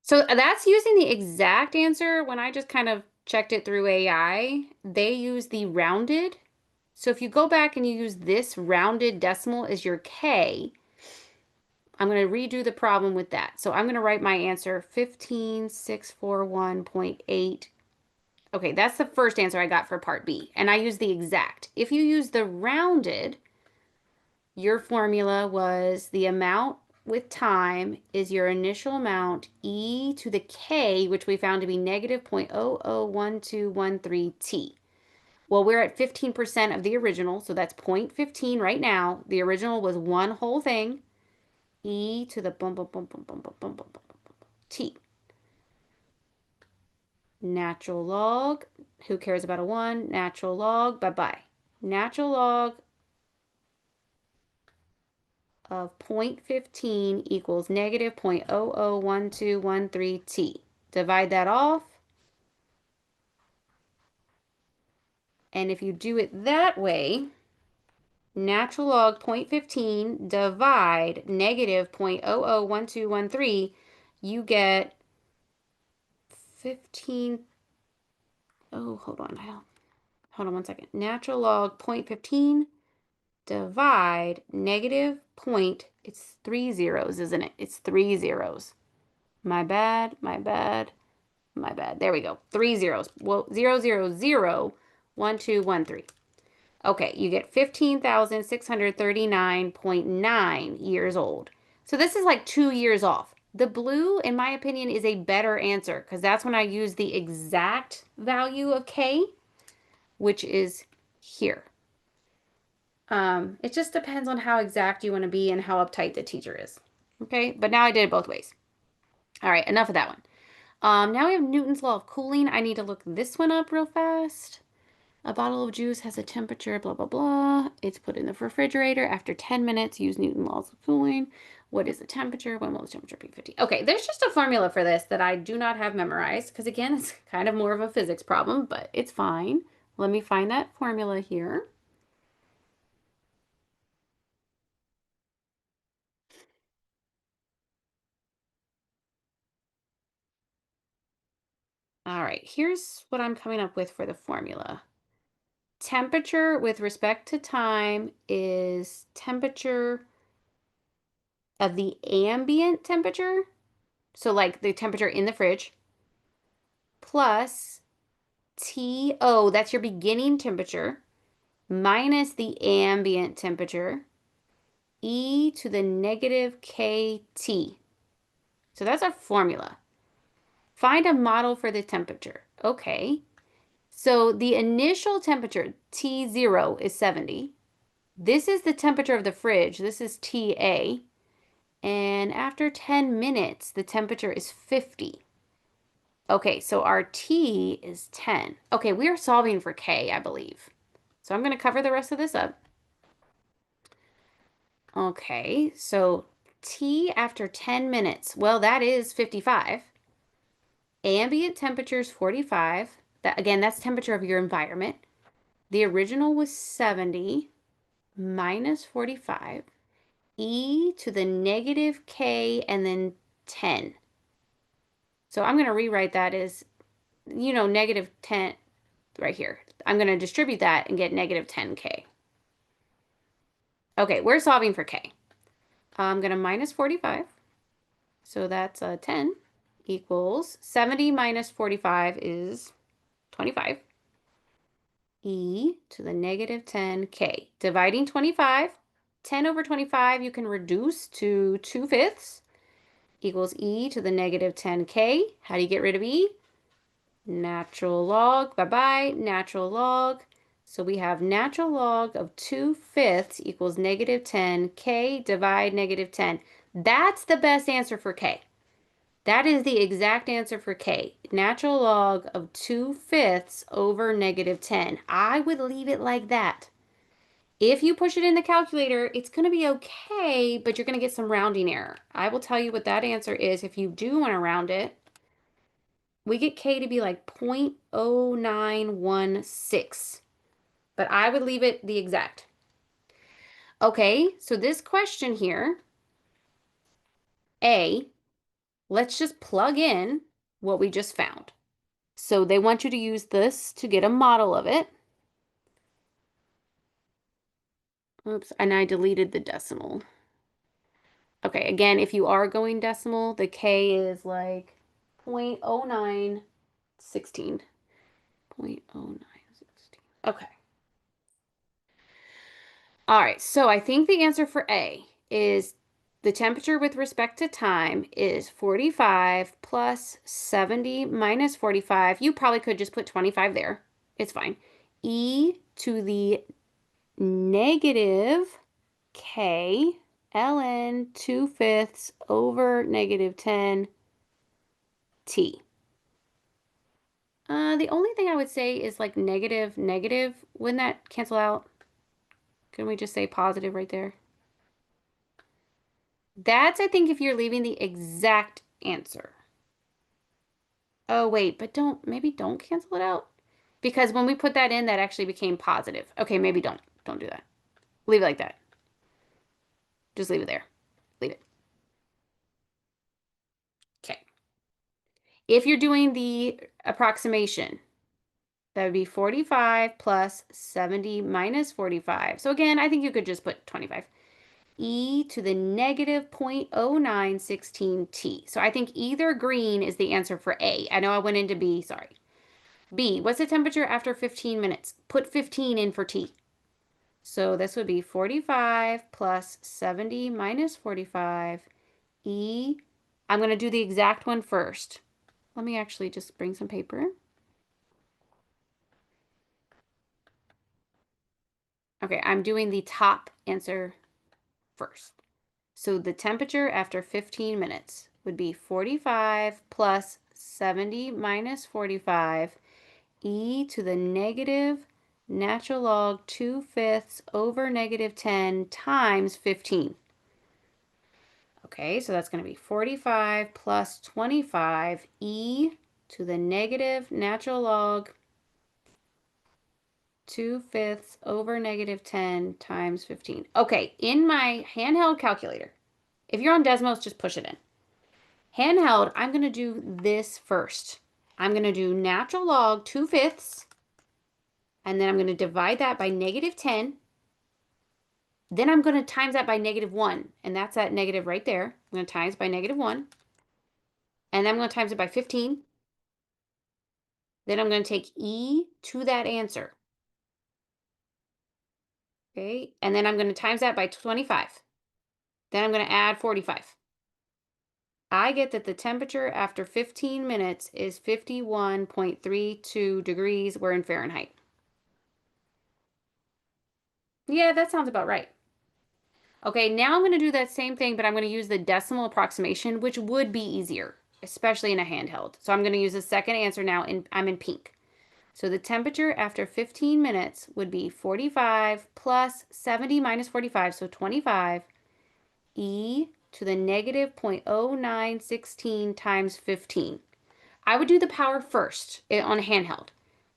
So that's using the exact answer. When I just kind of checked it through AI, they use the rounded. So if you go back and you use this rounded decimal as your K, I'm going to redo the problem with that. So I'm going to write my answer 15641.8. Okay, that's the first answer I got for part B. And I use the exact. If you use the rounded, your formula was the amount with time is your initial amount e to the k, which we found to be negative 0.001213 t. Well, we're at 15% of the original, so that's 0.15 right now. The original was one whole thing, e to the t. Natural log, who cares about a 1? Natural log, bye-bye. Natural log of 0.15 equals negative 0.001213 t. Divide that off. And if you do it that way, natural log 0.15 divide negative 0.001213, you get 15. Oh, hold on. Hold on one second. Natural log 0.15 divide negative point. It's 3 zeros, isn't it? It's 3 zeros. My bad, my bad. My bad. There we go. 3 zeros. Well, 0001213. Okay, you get 15,639.9 years old. So this is like 2 years off. The blue, in my opinion, is a better answer because that's when I use the exact value of K, which is here. It just depends on how exact you want to be and how uptight the teacher is. Okay, but now I did it both ways. All right, enough of that one. Now we have Newton's law of cooling. I need to look this one up real fast. A bottle of juice has a temperature, blah, blah, blah. It's put in the refrigerator. After 10 minutes, use Newton's laws of cooling. What is the temperature? When will the temperature be 50? Okay, there's just a formula for this that I do not have memorized because, again, it's kind of more of a physics problem, but it's fine. Let me find that formula here. All right, here's what I'm coming up with for the formula. Temperature with respect to time is temperature of the ambient temperature, so like the temperature in the fridge, plus TO, that's your beginning temperature, minus the ambient temperature, e to the negative KT. So that's our formula. Find a model for the temperature. Okay. So the initial temperature, T0, is 70. This is the temperature of the fridge. This is TA. And after 10 minutes, the temperature is 50. Okay, so our T is 10. Okay, we are solving for K, I believe. So I'm going to cover the rest of this up. Okay, so T after 10 minutes. Well, that is 55. Ambient temperature is 45. Again, that's temperature of your environment. The original was 70 minus 45. E to the negative k and then 10. So I'm going to rewrite that as, negative 10 right here. I'm going to distribute that and get negative 10k. Okay, we're solving for k. I'm going to minus 45. So that's 10 equals 70 minus 45 is 25. E to the negative 10k. Dividing 25, 10 over 25 you can reduce to 2/5 equals e to the negative 10k. How do you get rid of e? Natural log, bye-bye, natural log. So we have natural log of 2/5 equals negative 10k, divide negative 10. That's the best answer for k. That is the exact answer for k. Natural log of 2/5 over negative 10. I would leave it like that. If you push it in the calculator, it's going to be okay, but you're going to get some rounding error. I will tell you what that answer is if you do want to round it. We get k to be like 0.0916, but I would leave it the exact. Okay, so this question here, A, let's just plug in what we just found. So they want you to use this to get a model of it. Oops, and I deleted the decimal. Okay, again, if you are going decimal, the k is like 0.0916. 0.0916. Okay. All right, so I think the answer for A is the temperature with respect to time is 45 plus 70 minus 45. You probably could just put 25 there. It's fine. E to the negative k ln 2/5 over negative 10 t. The only thing I would say is like negative, negative. Wouldn't that cancel out? Can we just say positive right there? That's, I think, if you're leaving the exact answer. Oh, wait, but maybe don't cancel it out. Because when we put that in, that actually became positive. Okay, maybe don't. Don't do that. Leave it like that. Just leave it there. Leave it. Okay. If you're doing the approximation, that would be 45 plus 70 minus 45. So again, I think you could just put 25. E to the negative 0.0916 t. So I think either green is the answer for A. I know I went into B, sorry. B, what's the temperature after 15 minutes? Put 15 in for T. So this would be 45 plus 70 minus 45. E, I'm going to do the exact one first. Let me actually just bring some paper. Okay, I'm doing the top answer first. So the temperature after 15 minutes would be 45 plus 70 minus 45 e to the negative natural log 2/5 over negative 10 times 15. Okay, so that's going to be 45 plus 25 e to the negative natural log 2/5 over negative 10 times 15. Okay, in my handheld calculator, if you're on Desmos, just push it in. Handheld, I'm going to do this first. I'm going to do natural log 2/5, and then I'm going to divide that by negative 10. Then I'm going to times that by negative 1, and that's that negative right there. I'm going to times by negative 1, and then I'm going to times it by 15. Then I'm going to take e to that answer. Okay, and then I'm going to times that by 25. Then I'm going to add 45. I get that the temperature after 15 minutes is 51.32 degrees. We're in Fahrenheit. Yeah, that sounds about right. Okay, now I'm going to do that same thing, but I'm going to use the decimal approximation, which would be easier, especially in a handheld. So I'm going to use the second answer now, and I'm in pink. So the temperature after 15 minutes would be 45 plus 70 minus 45, so 25, e to the negative 0.0916 times 15. I would do the power first on a handheld.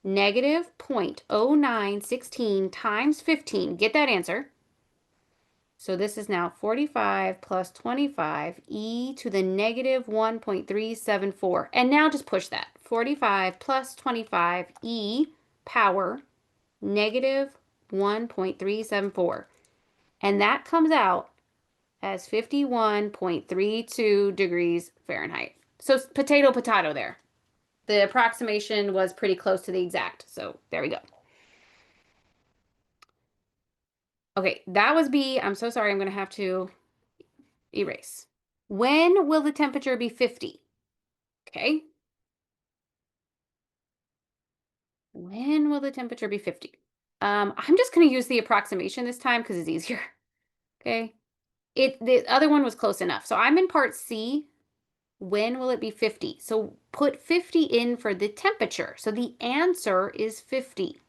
Negative 0.0916 times 15. Get that answer. So this is now 45 plus 25 e to the negative 1.374. And now just push that. 45 plus 25 e power negative 1.374. And that comes out as 51.32 degrees Fahrenheit. So potato, potato there. The approximation was pretty close to the exact. So there we go. Okay, that was B. I'm so sorry. I'm going to have to erase. When will the temperature be 50? Okay. When will the temperature be 50? I'm just going to use the approximation this time because it's easier. Okay. The other one was close enough. So I'm in part C. When will it be 50? So put 50 in for the temperature. So the answer is 50.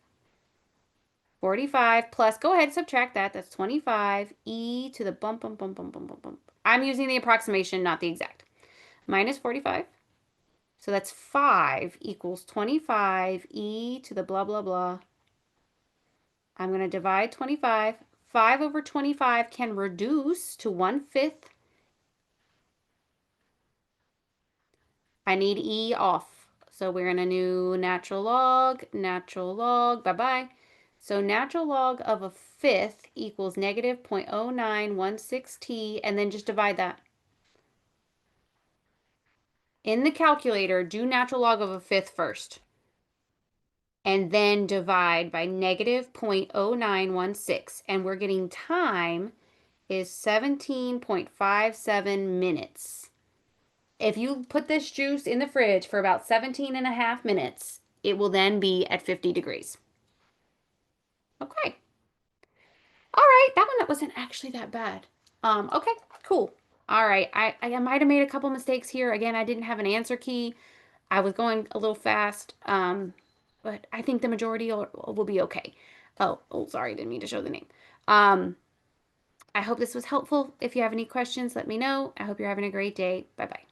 45 plus, go ahead, subtract that. That's 25 e to the bump, bump, bump, bump, bump, bump, bump. I'm using the approximation, not the exact. Minus 45. So that's 5 equals 25 e to the blah, blah, blah. I'm going to divide 25. 5 over 25 can reduce to 1/5. I need e off. So we're in a new natural log, bye-bye. So natural log of a fifth equals negative 0.0916t, and then just divide that. In the calculator, do natural log of a fifth first, and then divide by negative 0.0916. And we're getting time is 17.57 minutes. If you put this juice in the fridge for about 17.5 minutes, it will then be at 50 degrees. Okay. All right, that one that wasn't actually that bad. Okay, cool. All right, I might have made a couple mistakes here. Again, I didn't have an answer key. I was going a little fast, but I think the majority will be okay. Oh, sorry, didn't mean to show the name. I hope this was helpful. If you have any questions, let me know. I hope you're having a great day. Bye-bye.